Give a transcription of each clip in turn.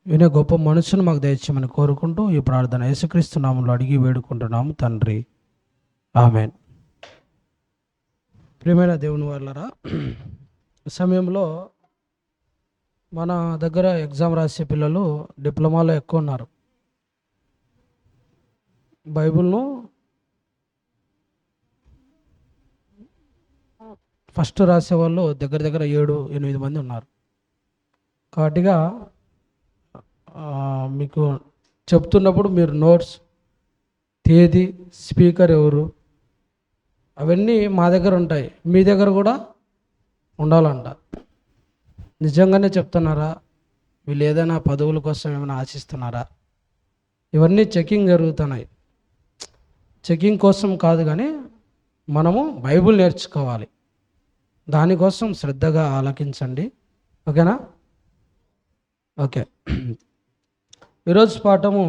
వినే గొప్ప మనసును మాకు దయచేయమని కోరుకుంటూ ఈ ప్రార్థన యేసుక్రీస్తు నామములో అడిగి వేడుకుంటున్నాము తండ్రి, ఆమేన్. ప్రియమైన దేవుని వాళ్ళరా, సమయంలో మన దగ్గర ఎగ్జామ్ రాసే పిల్లలు డిప్లొమాలో ఎక్కువ ఉన్నారు. బైబిల్ను ఫస్ట్ రాసే వాళ్ళు దగ్గర దగ్గర 7-8 మంది ఉన్నారు. కాబట్టిగా మీకు చెప్తున్నప్పుడు మీరు నోట్స్, తేదీ, స్పీకర్ ఎవరు, అవన్నీ మా దగ్గర ఉంటాయి, మీ దగ్గర కూడా ఉండాలంట. నిజంగానే చెప్తున్నారా? వీళ్ళు ఏదైనా పదవుల కోసం ఏమైనా ఆశిస్తున్నారా? ఇవన్నీ చెకింగ్ జరుగుతున్నాయి. చెకింగ్ కోసం కాదు, కానీ మనము బైబిల్ నేర్చుకోవాలి. దానికోసం శ్రద్ధగా ఆలకించండి, ఓకేనా? ఓకే. ఈరోజు పాఠము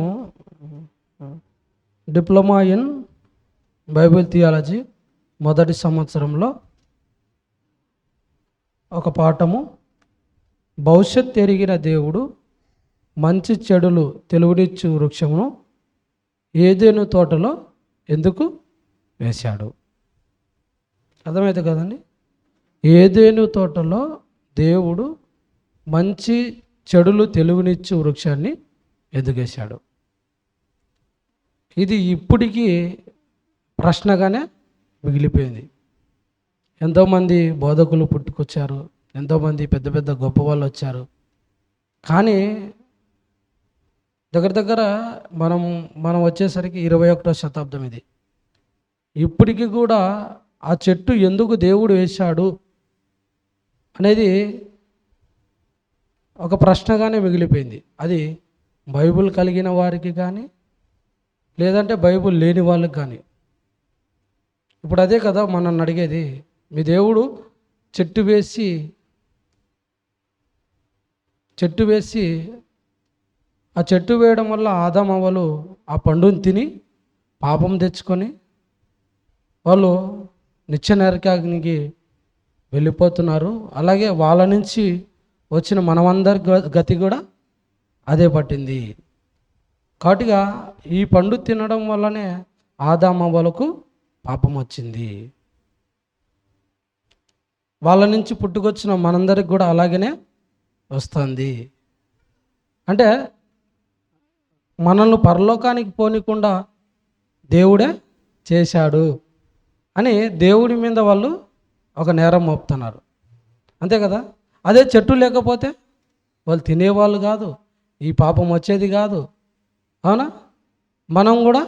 డిప్లొమా ఇన్ బైబిల్ థియాలజీ మొదటి సంవత్సరంలో ఒక పాఠము, భవిష్యత్ ఎరిగిన దేవుడు మంచి చెడులు తెలివినిచ్చు వృక్షమును ఏదెను తోటలో ఎందుకు వేశాడు? అర్థమైతే కదండి. ఏదెను తోటలో దేవుడు మంచి చెడులు తెలివినిచ్చు వృక్షాన్ని ఎందుకు వేశాడు? ఇది ఇప్పటికీ ప్రశ్నగానే మిగిలిపోయింది. ఎంతోమంది బోధకులు పుట్టుకొచ్చారు, ఎంతోమంది పెద్ద పెద్ద గొప్ప వాళ్ళు వచ్చారు. కానీ దగ్గర దగ్గర మనం వచ్చేసరికి 21వ శతాబ్దం ఇది. ఇప్పటికీ కూడా ఆ చెట్టు ఎందుకు దేవుడు వేశాడు అనేది ఒక ప్రశ్నగానే మిగిలిపోయింది. అది బైబిల్ కలిగిన వారికి కానీ, లేదంటే బైబిల్ లేని వాళ్ళకి కానీ. ఇప్పుడు అదే కదా మనం అడిగేది. మీ దేవుడు చెట్టు వేసి ఆ చెట్టు వేయడం వల్ల ఆదాము అవ్వలు ఆ పండుని తిని పాపం తెచ్చుకొని వాళ్ళు నిత్య నరకాగ్నికి వెళ్ళిపోతున్నారు. అలాగే వాళ్ళ నుంచి వచ్చిన మనమందరి గతి కూడా అదే పట్టింది. కాబట్టిగా ఈ పండు తినడం వల్లనే ఆదాము అవ్వలకు పాపం వచ్చింది. వాళ్ళ నుంచి పుట్టుకొచ్చిన మనందరికి కూడా అలాగనే వస్తుంది. అంటే మనల్ని పరలోకానికి పోనీకుండా దేవుడే చేశాడు అని దేవుడి మీద వాళ్ళు ఒక నేరం మోపుతున్నారు, అంతే కదా. అదే చెట్టు లేకపోతే వాళ్ళు తినేవాళ్ళు కాదు, ఈ పాపం వచ్చేది కాదు, అవునా? మనం కూడా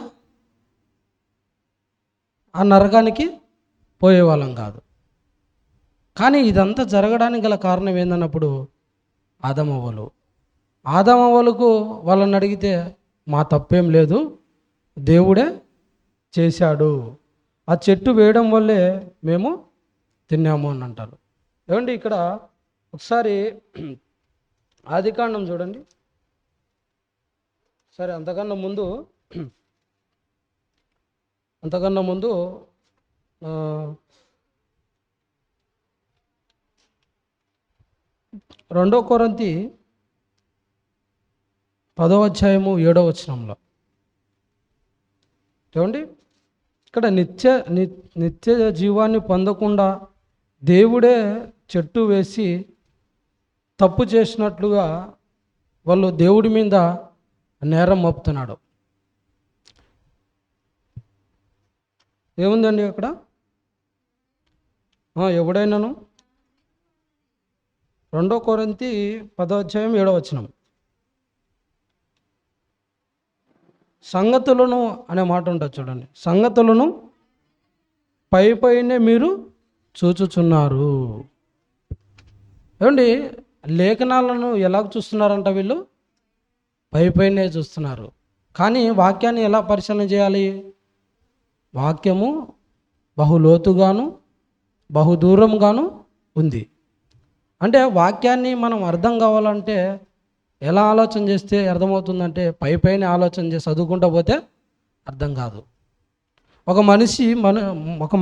ఆ నరకానికి పోయేవాళ్ళం కాదు. కానీ ఇదంతా జరగడానికి గల కారణం ఏందన్నప్పుడు ఆదాము అవ్వలకు వాళ్ళని అడిగితే మా తప్పేం లేదు, దేవుడే చేశాడు, ఆ చెట్టు వేయడం వల్లే మేము తిన్నాము అని అంటారు. ఏమండి, ఇక్కడ ఒకసారి ఆదికాండం చూడండి. సరే, అంతకన్నా ముందు 2 కొరింథీ 10వ అధ్యాయము 7వ వచనంలో చూడండి. ఇక్కడ నిత్య జీవాన్ని పొందకుండా దేవుడే చెట్టు వేసి తప్పు చేసినట్లుగా వాళ్ళు దేవుడి మీద నేరం మోపుతున్నాడు. ఏముందండి అక్కడ? ఎవడైనాను 2 కొరింథీ 10వ అధ్యాయం 7వ వచనం, సంగతులను అనే మాట ఉంటుంది చూడండి. సంగతులను పైనే మీరు చూచుచున్నారు. ఏమండి, లేఖనాలను ఎలా చూస్తున్నారంట? వీళ్ళు పైనే చూస్తున్నారు. కానీ వాక్యాన్ని ఎలా పరిశీలన చేయాలి? వాక్యము బహులోతుగాను బహుదూరంగాను ఉంది. అంటే వాక్యాన్ని మనం అర్థం కావాలంటే ఎలా ఆలోచన చేస్తే అర్థమవుతుందంటే పైన ఆలోచన చేసి చదువుకుంటూ పోతే అర్థం కాదు. ఒక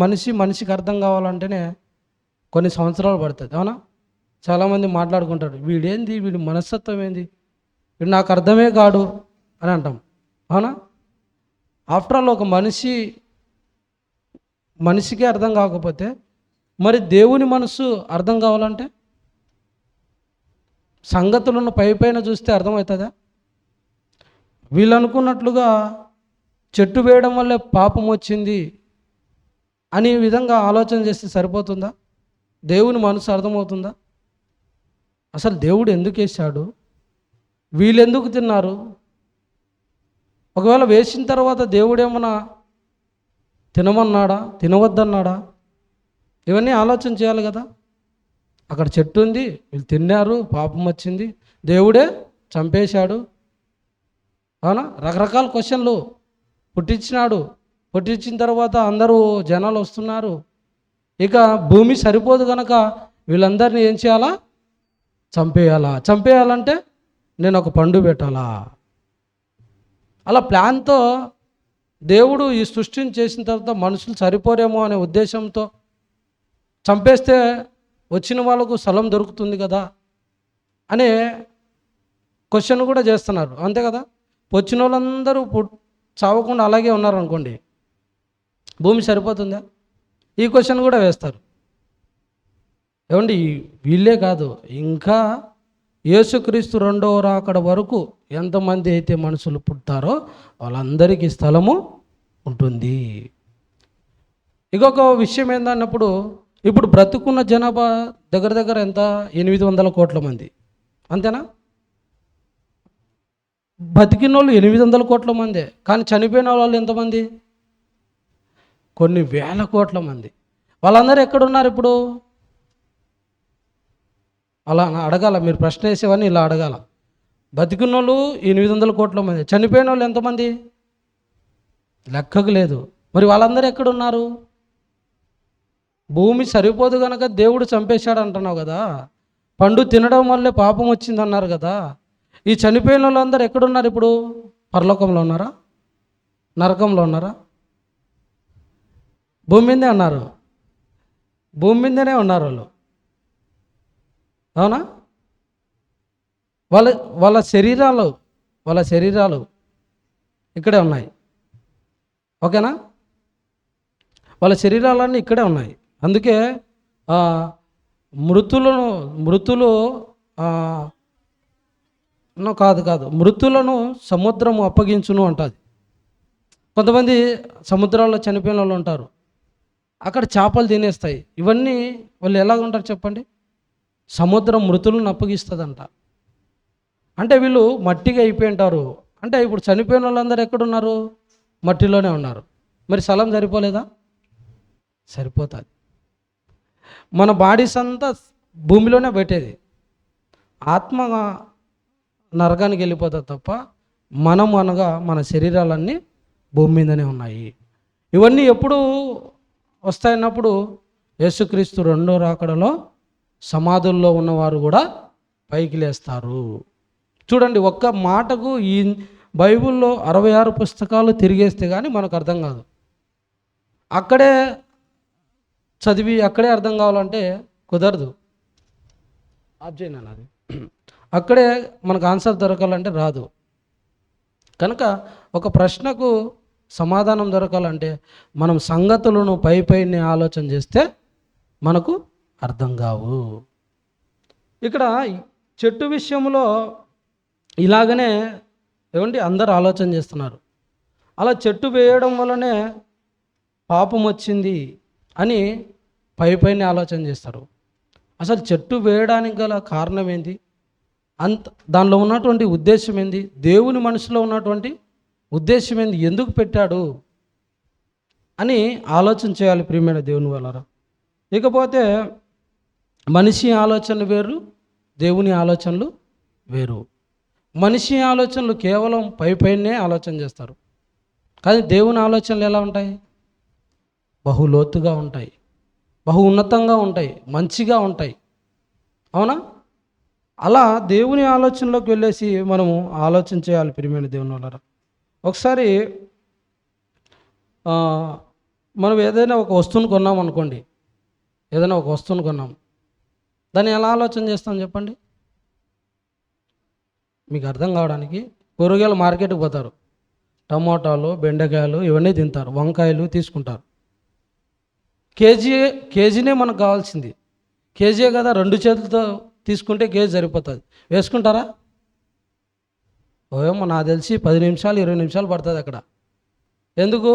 మనిషికి అర్థం కావాలంటేనే కొన్ని సంవత్సరాలు పడుతుంది, అవునా? చాలామంది మాట్లాడుకుంటారు, వీడి మనస్తత్వం ఏంది, వీడు నాకు అర్థమే కాడు అని అంటాం. అవునా? ఆఫ్టర్ ఆల్ ఒక మనిషికి అర్థం కాకపోతే మరి దేవుని మనసు అర్థం కావాలంటే సంగతులను పైన చూస్తే అర్థమవుతుందా? వీళ్ళు అనుకున్నట్లుగా చెట్టు వేయడం వల్లే పాపం వచ్చింది అనే విధంగా ఆలోచన చేస్తే సరిపోతుందా? దేవుని మనసు అర్థమవుతుందా? అసలు దేవుడు ఎందుకు వేశాడు? వీళ్ళు ఎందుకు తిన్నారు? ఒకవేళ వేసిన తర్వాత దేవుడు ఏమన్నా తినమన్నాడా, తినవద్దన్నాడా? ఇవన్నీ ఆలోచన చేయాలి కదా. అక్కడ చెట్టు ఉంది, వీళ్ళు తిన్నారు, పాపం వచ్చింది, దేవుడే చంపేశాడు. అవునా? రకరకాల క్వశ్చన్లు పుట్టించినాడు. పుట్టించిన తర్వాత అందరూ జనాలు వస్తున్నారు. ఇక భూమి సరిపోదు కనుక వీళ్ళందరినీ ఏం చేయాలా? చంపేయాలంటే నేను ఒక పండు పెట్టాలా? అలా ప్లాన్తో దేవుడు ఈ సృష్టిని చేసిన తర్వాత మనుషులు సరిపోరేమో అనే ఉద్దేశంతో చంపేస్తే వచ్చిన వాళ్ళకు స్థలం దొరుకుతుంది కదా అనే క్వశ్చన్ కూడా చేస్తున్నారు. అంతే కదా. వచ్చిన వాళ్ళందరూ చావకుండా అలాగే ఉన్నారనుకోండి, భూమి సరిపోతుందా? ఈ క్వశ్చన్ కూడా వేస్తారు. ఏమండి, వీళ్ళే కాదు, ఇంకా యేసుక్రీస్తు రెండవ రాకడ వరకు ఎంతమంది అయితే మనుషులు పుడతారో వాళ్ళందరికీ స్థలము ఉంటుంది. ఇంకొక విషయం ఏందన్నప్పుడు, ఇప్పుడు బ్రతుకున్న జనాభా దగ్గర ఎంత? 800 కోట్ల మంది. అంతేనా? బతికిన వాళ్ళు 800 కోట్ల మందే. కానీ చనిపోయిన వాళ్ళు ఎంతమంది? కొన్ని వేల కోట్ల మంది. వాళ్ళందరూ ఎక్కడున్నారు ఇప్పుడు? అలా అడగాల. మీరు ప్రశ్న వేసేవన్నీ ఇలా అడగాల. బతికిన వాళ్ళు 800 కోట్ల మంది, చనిపోయిన వాళ్ళు ఎంతమంది? లెక్కకు లేదు. మరి వాళ్ళందరూ ఎక్కడున్నారు? భూమి సరిపోదు కనుక దేవుడు చంపేశాడు అంటున్నావు కదా. పండు తినడం వల్లే పాపం వచ్చిందన్నారు కదా. ఈ చనిపోయిన వాళ్ళందరూ ఎక్కడున్నారు ఇప్పుడు? పరలోకంలో ఉన్నారా? నరకంలో ఉన్నారా? భూమి మీదే ఉన్నారు. భూమి మీదనే ఉన్నారు వాళ్ళు. అవునా? వాళ్ళ శరీరాలు ఇక్కడే ఉన్నాయి. ఓకేనా? వాళ్ళ శరీరాలన్నీ ఇక్కడే ఉన్నాయి. అందుకే మృతులను సముద్రము అప్పగించును అంటుంది. కొంతమంది సముద్రాల్లో చనిపోయిన వాళ్ళు ఉంటారు, అక్కడ చేపలు తినేస్తాయి. ఇవన్నీ వాళ్ళు ఎలాగ ఉంటారు చెప్పండి? సముద్రం మృతులను అప్పగిస్తుందంట. అంటే వీళ్ళు మట్టిగా అయిపోయి ఉంటారు. అంటే ఇప్పుడు చనిపోయిన వాళ్ళందరూ ఎక్కడున్నారు? మట్టిలోనే ఉన్నారు. మరి స్థలం సరిపోలేదా? సరిపోతుంది. మన బాడీస్ అంతా భూమిలోనే పెట్టేది. ఆత్మ నరకానికి వెళ్ళిపోతుంది తప్ప మనం అనగా మన శరీరాలన్నీ భూమి మీదనే ఉన్నాయి. ఇవన్నీ ఎప్పుడు వస్తాయన్నప్పుడు యేసుక్రీస్తు రెండో రాకడలో సమాధుల్లో ఉన్నవారు కూడా పైకి లేస్తారు. చూడండి, ఒక్క మాటకు ఈ బైబిల్లో 66 పుస్తకాలు తిరిగేస్తే కానీ మనకు అర్థం కాదు. అక్కడే చదివి అక్కడే అర్థం కావాలంటే కుదరదు. ఆబ్జెక్ట్ అది అక్కడే మనకు ఆన్సర్ దొరకాలంటే రాదు. కనుక ఒక ప్రశ్నకు సమాధానం దొరకాలంటే మనం సంగతులను పైనే ఆలోచన చేస్తే మనకు అర్థం కావు. ఇక్కడ చెట్టు విషయంలో ఇలాగనే ఏమండి అందరూ ఆలోచన చేస్తున్నారు. అలా చెట్టు వేయడం వల్లనే పాపం వచ్చింది అని పైనే ఆలోచన చేస్తారు. అసలు చెట్టు వేయడానికి గల కారణం ఏంది? దానిలో ఉన్నటువంటి ఉద్దేశం ఏంది? దేవుని మనసులో ఉన్నటువంటి ఉద్దేశం ఏంది? ఎందుకు పెట్టాడు అని ఆలోచన చేయాలి ప్రియమైన దేవుని వలన. ఇకపోతే మనిషి ఆలోచనలు వేరు, దేవుని ఆలోచనలు వేరు. మనిషి ఆలోచనలు కేవలం పైనే ఆలోచన చేస్తారు. కానీ దేవుని ఆలోచనలు ఎలా ఉంటాయి? బహు లోతుగా ఉంటాయి, బహు ఉన్నతంగా ఉంటాయి, మంచిగా ఉంటాయి. అవునా? అలా దేవుని ఆలోచనలోకి వెళ్ళేసి మనము ఆలోచన చేయాలి ప్రియమైన దేవుని వలన. ఒకసారి మనం ఏదైనా ఒక వస్తువును కొన్నాం అనుకోండి, దాన్ని ఎలా ఆలోచన చేస్తాం చెప్పండి? మీకు అర్థం కావడానికి కూరగాయల మార్కెట్కి పోతారు, టమోటాలు, బెండకాయలు ఇవన్నీ తింటారు, వంకాయలు తీసుకుంటారు. కేజీనే మనకు కావాల్సింది, కేజీ కదా, 2 చేతులతో తీసుకుంటే కేజీ సరిపోతుంది. వేసుకుంటారా? ఓయేమో నాకు తెలిసి 10 నిమిషాలు 20 నిమిషాలు పడుతుంది అక్కడ. ఎందుకు?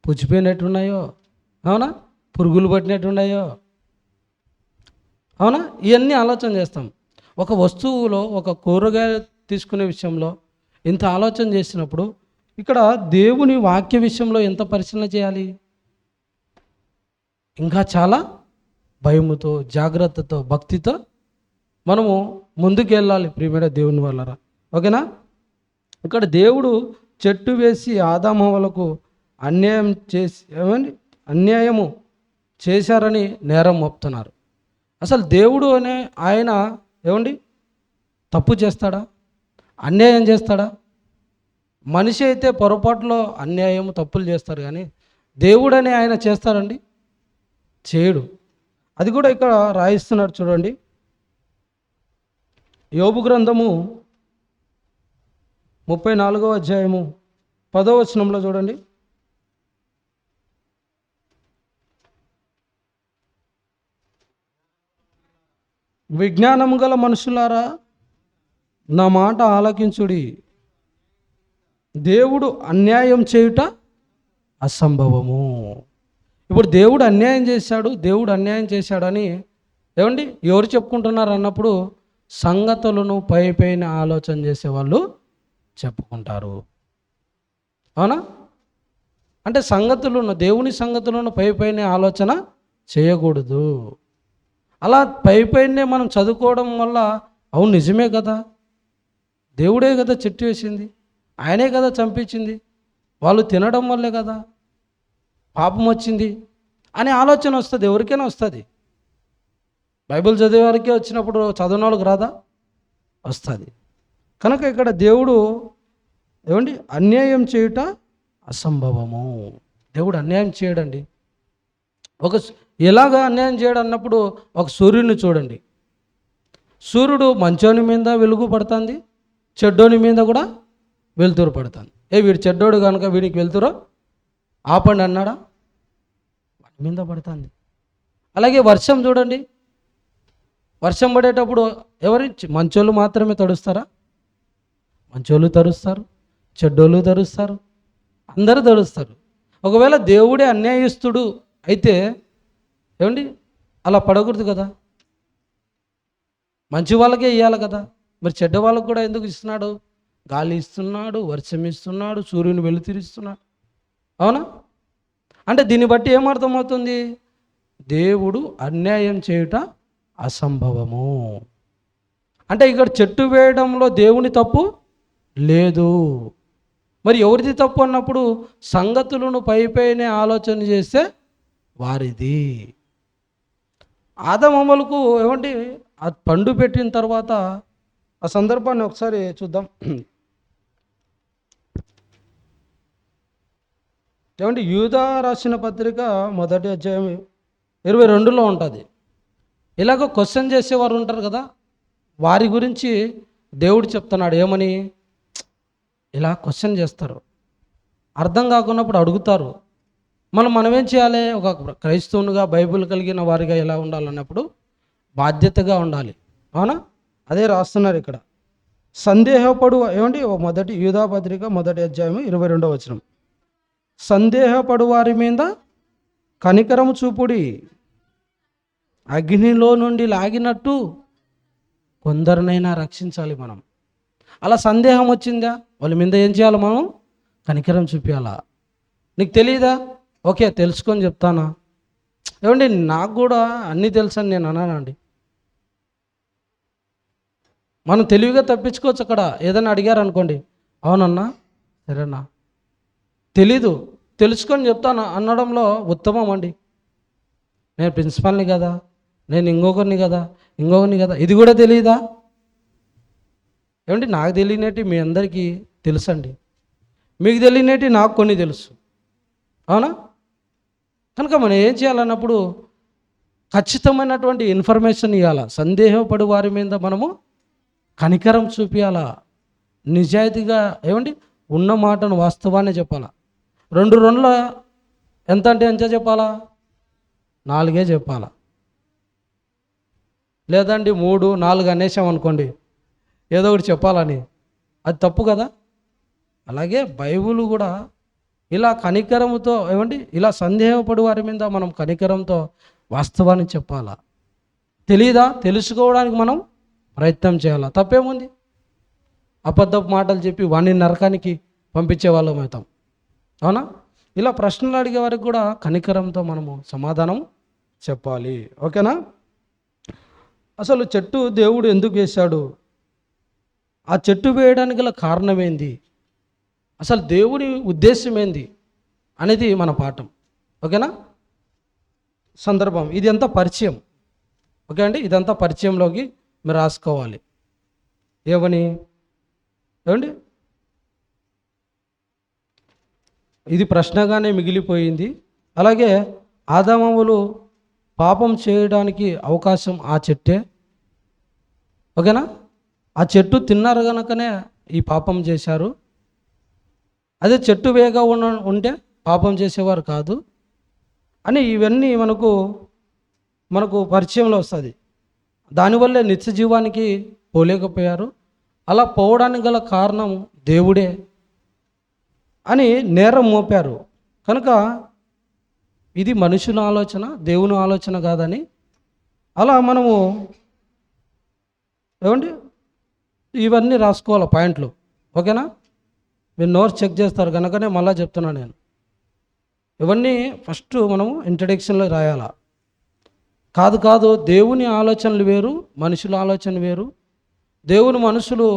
పుచ్చిపోయినట్టున్నాయో, అవునా, పురుగులు పట్టినట్టున్నాయో, అవునా, ఇవన్నీ ఆలోచన చేస్తాం. ఒక వస్తువులో ఒక కూరగాయ తీసుకునే విషయంలో ఇంత ఆలోచన చేసినప్పుడు ఇక్కడ దేవుని వాక్య విషయంలో ఎంత పరిశీలన చేయాలి? ఇంకా చాలా భయముతో, జాగ్రత్తతో, భక్తితో మనము ముందుకు వెళ్ళాలి ప్రియమైన దేవుని వల్లరా. ఓకేనా? ఇక్కడ దేవుడు చెట్టు వేసి ఆదామవ్వలకు అన్యాయము చేశారని నేరం మోపుతున్నారు. అసలు దేవుడు అనే ఆయన తప్పు చేస్తాడా? అన్యాయం చేస్తాడా? మనిషి అయితే పొరపాటులో అన్యాయం, తప్పులు చేస్తారు, కానీ దేవుడు అనే ఆయన చేస్తాడండి? చేయడు. అది కూడా ఇక్కడ రాయిస్తున్నాడు చూడండి. యోబు గ్రంథము 34వ అధ్యాయము 10వ వచనంలో చూడండి. విజ్ఞానము గల మనుషులారా, నా మాట ఆలకించుడి. దేవుడు అన్యాయం చేయుట అసంభవము. ఇప్పుడు దేవుడు అన్యాయం చేశాడని ఎవరు చెప్పుకుంటున్నారు అన్నప్పుడు సంగతులను పైన ఆలోచన చేసేవాళ్ళు చెప్పుకుంటారు. అవునా? అంటే దేవుని సంగతులను పైన ఆలోచన చేయకూడదు. అలా పైనే మనం చదువుకోవడం వల్ల అవును నిజమే కదా, దేవుడే కదా చెట్టు వేసింది, ఆయనే కదా చంపించింది, వాళ్ళు తినడం వల్లే కదా పాపం వచ్చింది అనే ఆలోచన వస్తుంది. ఎవరికైనా వస్తుంది. బైబిల్ చదివే వారికే వచ్చినప్పుడు చదివిన వాళ్ళకి రాదా? వస్తుంది. కనుక ఇక్కడ దేవుడు అన్యాయం చేయుట అసంభవము. దేవుడు అన్యాయం చేయడండి. ఎలాగా అన్యాయం చేయడం అన్నప్పుడు ఒక సూర్యుడిని చూడండి. సూర్యుడు మంచోని మీద వెలుగు పడుతుంది, చెడ్డోని మీద కూడా వెలుతురు పడుతుంది. వీడు చెడ్డోడు కనుక వీడికి వెలుతురు ఆపండి అన్నాడా? వాడి మీద పడుతుంది. అలాగే వర్షం చూడండి. వర్షం పడేటప్పుడు మంచోళ్ళు మాత్రమే తడుస్తారా? మంచోళ్ళు తడుస్తారు, చెడ్డోళ్ళు తడుస్తారు, అందరూ తడుస్తారు. ఒకవేళ దేవుడే అన్యాయస్తుడు అయితే అలా పడకూడదు కదా, మంచి వాళ్ళకే ఇవ్వాలి కదా. మరి చెడ్డ వాళ్ళకు కూడా ఎందుకు ఇస్తున్నాడు? గాలి ఇస్తున్నాడు, వర్షం ఇస్తున్నాడు, సూర్యుని వెలుతురిస్తున్నాడు. అవునా? అంటే దీన్ని బట్టి ఏమర్థమవుతుంది? దేవుడు అన్యాయం చేయుట అసంభవము. అంటే ఇక్కడ చెట్టు వేయడంలో దేవుని తప్పు లేదు. మరి ఎవరిది తప్పు అన్నప్పుడు సంగతులను పైనే ఆలోచన చేస్తే వారిది. ఆదామవ్వలకు ఆ పండు పెట్టిన తర్వాత ఆ సందర్భాన్ని ఒకసారి చూద్దాం. యూదా రాసిన పత్రిక 1వ అధ్యాయం 22లో ఉంటుంది. ఇలాగ క్వశ్చన్ చేసేవారు ఉంటారు కదా, వారి గురించి దేవుడు చెప్తున్నాడు. ఏమని? ఇలా క్వశ్చన్ చేస్తారు, అర్థం కాకున్నప్పుడు అడుగుతారు. మనమేం చేయాలి? ఒక క్రైస్తవునిగా బైబిల్ కలిగిన వారిగా ఎలా ఉండాలన్నప్పుడు బాధ్యతగా ఉండాలి. అవునా? అదే రాస్తున్నారు ఇక్కడ. సందేహపడు యూదా పత్రిక 1వ అధ్యాయం 22వ వచనం. సందేహపడు వారి మీద కనికరము చూపుడి, అగ్నిలో నుండి లాగినట్టు కొందరినైనా రక్షించాలి మనం. అలా సందేహం వచ్చిందా, వాళ్ళ మీద ఏం చేయాలి? మనం కనికరం చూపించాలా? నీకు తెలియదా? ఓకే, తెలుసుకొని చెప్తానా? నాకు కూడా అన్నీ తెలుసని నేను అన్నానండి. మనం తెలివిగా తప్పించుకోవచ్చు. అక్కడ ఏదైనా అడిగారు అనుకోండి, అవునన్నా, సరేనా, తెలీదు, తెలుసుకొని చెప్తాను అనడంలో ఉత్తమం అండి. నేను ప్రిన్సిపాల్ని కదా, నేను ఇంకొకరిని కదా, ఇది కూడా తెలియదా? నాకు తెలియనట్టు మీ అందరికీ తెలుసండి, మీకు తెలియనట్టు నాకు కొన్ని తెలుసు. అవునా? కనుక మనం ఏం చేయాలన్నప్పుడు ఖచ్చితమైనటువంటి ఇన్ఫర్మేషన్ ఇవ్వాలా. సందేహపడు వారి మీద మనము కనికరం చూపించాలా. నిజాయితీగా ఏమండి ఉన్న మాటను వాస్తవాన్ని చెప్పాలా. 2 ఎంత అంటే ఎంత చెప్పాలా? 4 చెప్పాలా. లేదండి 3, 4 అనేసామనుకోండి, ఏదో ఒకటి చెప్పాలని, అది తప్పు కదా. అలాగే బైబిల్ కూడా ఇలా కనికరంతో ఏమండి ఇలా సందేహపడి వారి మీద మనం కనికరంతో వాస్తవాన్ని చెప్పాలా. తెలీదా? తెలుసుకోవడానికి మనం ప్రయత్నం చేయాలా. తప్పేముంది? అబద్ధపు మాటలు చెప్పి వాణ్ణి నరకానికి పంపించే వాళ్ళం అవుతాం, అవునా? ఇలా ప్రశ్నలు అడిగే వారికి కూడా కనికరంతో మనము సమాధానం చెప్పాలి. ఓకేనా? అసలు చెట్టు దేవుడు ఎందుకు వేశాడు? ఆ చెట్టు వేయడానికి గల కారణం ఏంది? అసలు దేవుని ఉద్దేశం ఏంది అనేది మన పాఠం. ఓకేనా? సందర్భం ఇదంతా పరిచయం. ఓకే అండి, ఇదంతా పరిచయంలోకి మీరు రాసుకోవాలి. ఏమని? ఏమండి, ఇది ప్రశ్నగానే మిగిలిపోయింది. అలాగే ఆదామవులు పాపం చేయడానికి అవకాశం ఆ చెట్టే. ఓకేనా? ఆ చెట్టు తిన్నారు కనుకనే ఈ పాపం చేశారు. అదే చెట్టు వేగా ఉంటే పాపం చేసేవారు కాదు అని ఇవన్నీ మనకు పరిచయంలో వస్తుంది. దానివల్లే నిత్య జీవానికి పోలేకపోయారు. అలా పోవడానికి గల కారణం దేవుడే అని నేరం మోపారు. కనుక ఇది మనుషుల ఆలోచన, దేవుని ఆలోచన కాదని అలా మనము ఏమండి ఇవన్నీ రాసుకోవాలి పాయింట్లు. ఓకేనా? మీరు నోట్స్ చెక్ చేస్తారు కనుకనే మళ్ళీ చెప్తున్నాను నేను. ఇవన్నీ ఫస్ట్ మనము ఇంట్రడక్షన్లో రాయాలా. కాదు దేవుని ఆలోచనలు వేరు, మనుషుల ఆలోచన వేరు. దేవుని మనుషులు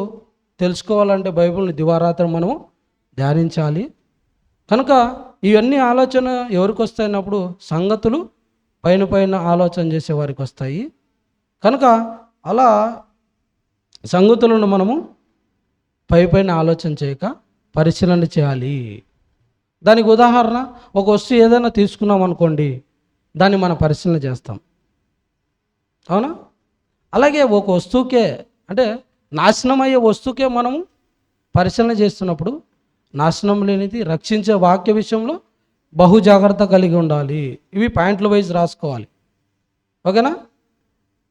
తెలుసుకోవాలంటే బైబిల్ని దివారాత్రం మనము ధ్యానించాలి. కనుక ఇవన్నీ ఆలోచన ఎవరికి వస్తాయినప్పుడు సంగతులు పైన ఆలోచన చేసే వారికి వస్తాయి. కనుక అలా సంగతులను మనము పైన ఆలోచన చేయక పరిశీలన చేయాలి. దానికి ఉదాహరణ, ఒక వస్తువు ఏదైనా తీసుకున్నాం అనుకోండి, దాన్ని మనం పరిశీలన చేస్తాం, అవునా? అలాగే ఒక వస్తువుకే అంటే నాశనం అయ్యే వస్తువుకే మనము పరిశీలన చేస్తున్నప్పుడు నాశనం లేనిది రక్షించే వాక్య విషయంలో బహు జాగ్రత్త కలిగి ఉండాలి. ఇవి పాయింట్ల వైజ్ రాసుకోవాలి. ఓకేనా?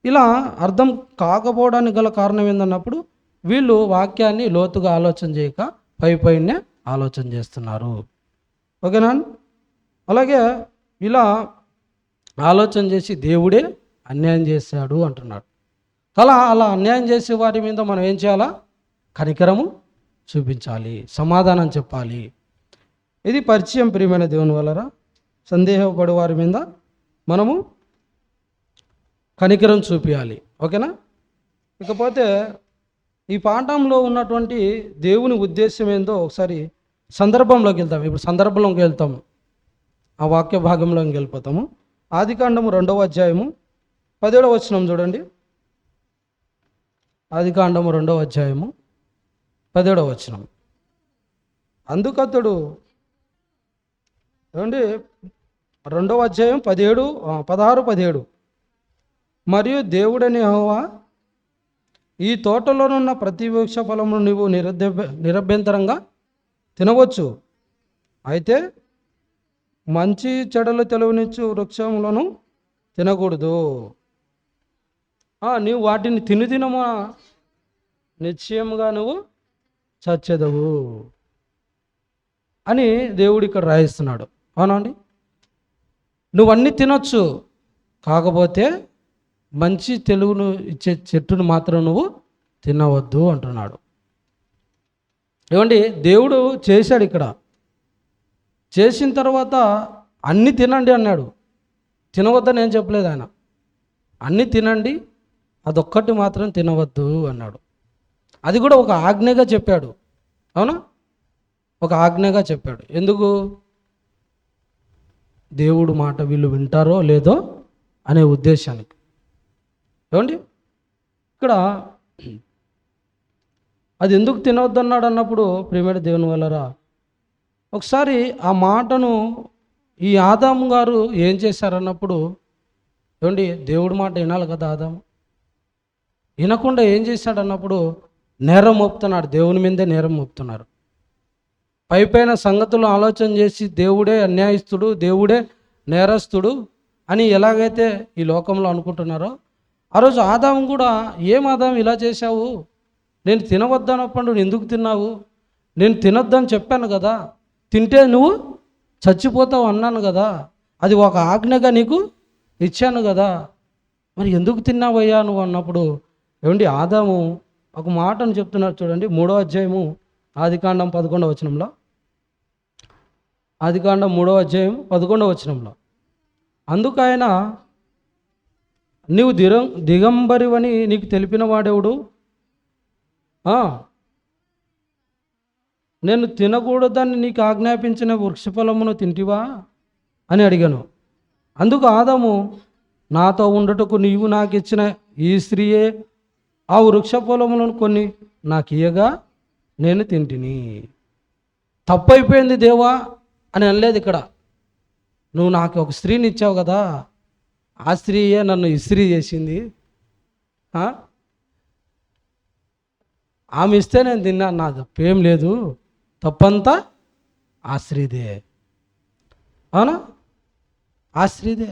ఇలా అర్థం కాకపోవడానికి గల కారణం ఏందన్నప్పుడు వీళ్ళు వాక్యాన్ని లోతుగా ఆలోచన చేయక పైనే ఆలోచన చేస్తున్నారు. ఓకేనా? అలాగే ఇలా ఆలోచన చేసి దేవుడే అన్యాయం చేశాడు అంటున్నాడు. అలా అన్యాయం చేసే వారి మీద మనం ఏం చేయాలా? కనికరము చూపించాలి, సమాధానం చెప్పాలి. ఇది పరిచయం. ప్రియమైన దేవుని వలన సందేహపడే వారి మీద మనము కనికరం చూపించాలి. ఓకేనా? ఇకపోతే ఈ పాఠంలో ఉన్నటువంటి దేవుని ఉద్దేశం ఏందో ఒకసారి సందర్భంలోకి వెళ్తాం. ఇప్పుడు సందర్భంలోకి వెళ్తాము, ఆ వాక్య భాగంలోకి వెళ్ళిపోతాము. ఆదికాండము 2వ అధ్యాయము 17వ వచనం చూడండి. ఆదికాండము 2వ అధ్యాయము 17వ వచనం. అందుకతడు ఏమండి 2వ అధ్యాయం 16, 17. మరియు దేవుడని యెహోవా, ఈ తోటలోనున్న ప్రతి వృక్ష ఫలమును నీవు నిరభ్యంతరంగా తినవచ్చు, అయితే మంచి చెడులు తెలివనిచ్చు వృక్షములను తినకూడదు. నీవు వాటిని తినమా నిశ్చయముగా నువ్వు చచ్చెదవు అని దేవుడు ఇక్కడ రాయిస్తున్నాడు. అవునండి, నువ్వన్నీ తినొచ్చు, కాకపోతే మంచి తెలుగును ఇచ్చే చెట్టును మాత్రం నువ్వు తినవద్దు అంటున్నాడు. ఏమండి, దేవుడు చేశాడు. ఇక్కడ చేసిన తర్వాత అన్నీ తినండి అన్నాడు. తినవద్దని ఏం చెప్పలేదు ఆయన. అన్నీ తినండి, అదొక్కటి మాత్రం తినవద్దు అన్నాడు. అది కూడా ఒక ఆజ్ఞగా చెప్పాడు. అవునా? ఒక ఆజ్ఞగా చెప్పాడు. ఎందుకు? దేవుడు మాట వీళ్ళు వింటారో లేదో అనే ఉద్దేశానికి. ఏమండి, ఇక్కడ అది ఎందుకు తినవద్దు అన్నాడు అన్నప్పుడు ప్రియమైన దేవుని వల్లరా, ఒకసారి ఆ మాటను ఈ ఆదాము గారు ఏం చేశారన్నప్పుడు, ఏమండి దేవుడి మాట వినాలి కదా. ఆదాము వినకుండా ఏం చేశాడన్నప్పుడు నేరం మోపుతున్నాడు, దేవుని మీదే నేరం మోపుతున్నారు. పైపైన సంగతులు ఆలోచన చేసి దేవుడే అన్యాయస్తుడు, దేవుడే నేరస్తుడు అని ఎలాగైతే ఈ లోకంలో అనుకుంటున్నారో, ఆ రోజు ఆదాము కూడా, ఏం ఆదాము ఇలా చేశావు, నేను తినవద్దన్నప్పుడు నువ్వు ఎందుకు తిన్నావు, నేను తినొద్దని చెప్పాను కదా, తింటే నువ్వు చచ్చిపోతావు అన్నాను కదా, అది ఒక ఆజ్ఞగా నీకు ఇచ్చాను కదా, మరి ఎందుకు తిన్నావయ్యా నువ్వు అన్నప్పుడు ఏమండి ఆదాము ఒక మాటను చెప్తున్నారు చూడండి. 3వ అధ్యాయము ఆదికాండం 11వ వచనంలో, ఆదికాండం 3వ అధ్యాయం 11వ వచనంలో, అందుకు ఆయన, నీవు దిగంబరివని నీకు తెలిపిన వాడెవడు, నేను తినకూడదని నీకు ఆజ్ఞాపించిన వృక్షఫలమును తింటివా అని అడిగాను. అందుకు ఆదాము, నాతో ఉండటకు నీవు నాకు ఇచ్చిన ఈ స్త్రీయే ఆ వృక్షఫలములను కొన్ని నాకు ఇయ్యగా నేను తింటిని. తప్పైపోయింది దేవా అని అనలేదు ఇక్కడ. నువ్వు నాకు ఒక స్త్రీని ఇచ్చావు కదా, ఆ స్త్రీయే నన్ను ఇస్త్రీ చేసింది, ఆమె ఇస్తే నేను తిన్నాను, నా తప్పేం లేదు, తప్పంతా ఆ స్త్రీదే. అవునా, ఆ స్త్రీదే.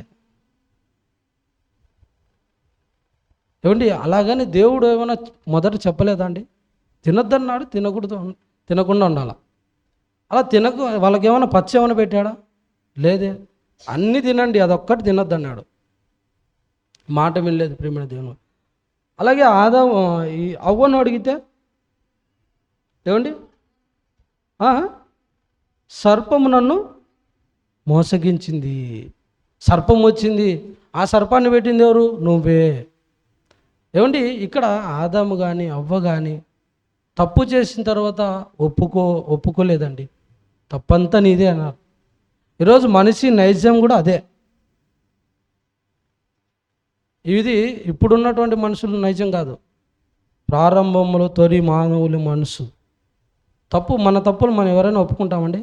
ఏమండి, అలాగని దేవుడు ఏమైనా మొదట చెప్పలేదా అండి? తినొద్దన్నాడు, తినకుండా ఉండాలి. అలా వాళ్ళకి ఏమైనా పచ్చ ఏమైనా పెట్టాడా? లేదే. అన్నీ తినండి, అదొక్కటి తినొద్దన్నాడు. మాట వినలేదు ప్రియమైన దేవుని. అలాగే ఈ అవ్వను అడిగితే ఏమండి, సర్పము నన్ను మోసగించింది, సర్పం వచ్చింది, ఆ సర్పాన్ని పెట్టింది ఎవరు? నువ్వే. ఏమండి, ఇక్కడ ఆదాము కానీ అవ్వ కానీ తప్పు చేసిన తర్వాత ఒప్పుకోలేదండి, తప్పంతా నీదే అన్నారు. ఈరోజు మనిషి నైజం కూడా అదే. ఇది ఇప్పుడున్నటువంటి మనుషులు నైజం కాదు, ప్రారంభంలో తొలి మానవుల మనసు. మన తప్పులు మనం ఎవరైనా ఒప్పుకుంటామండి?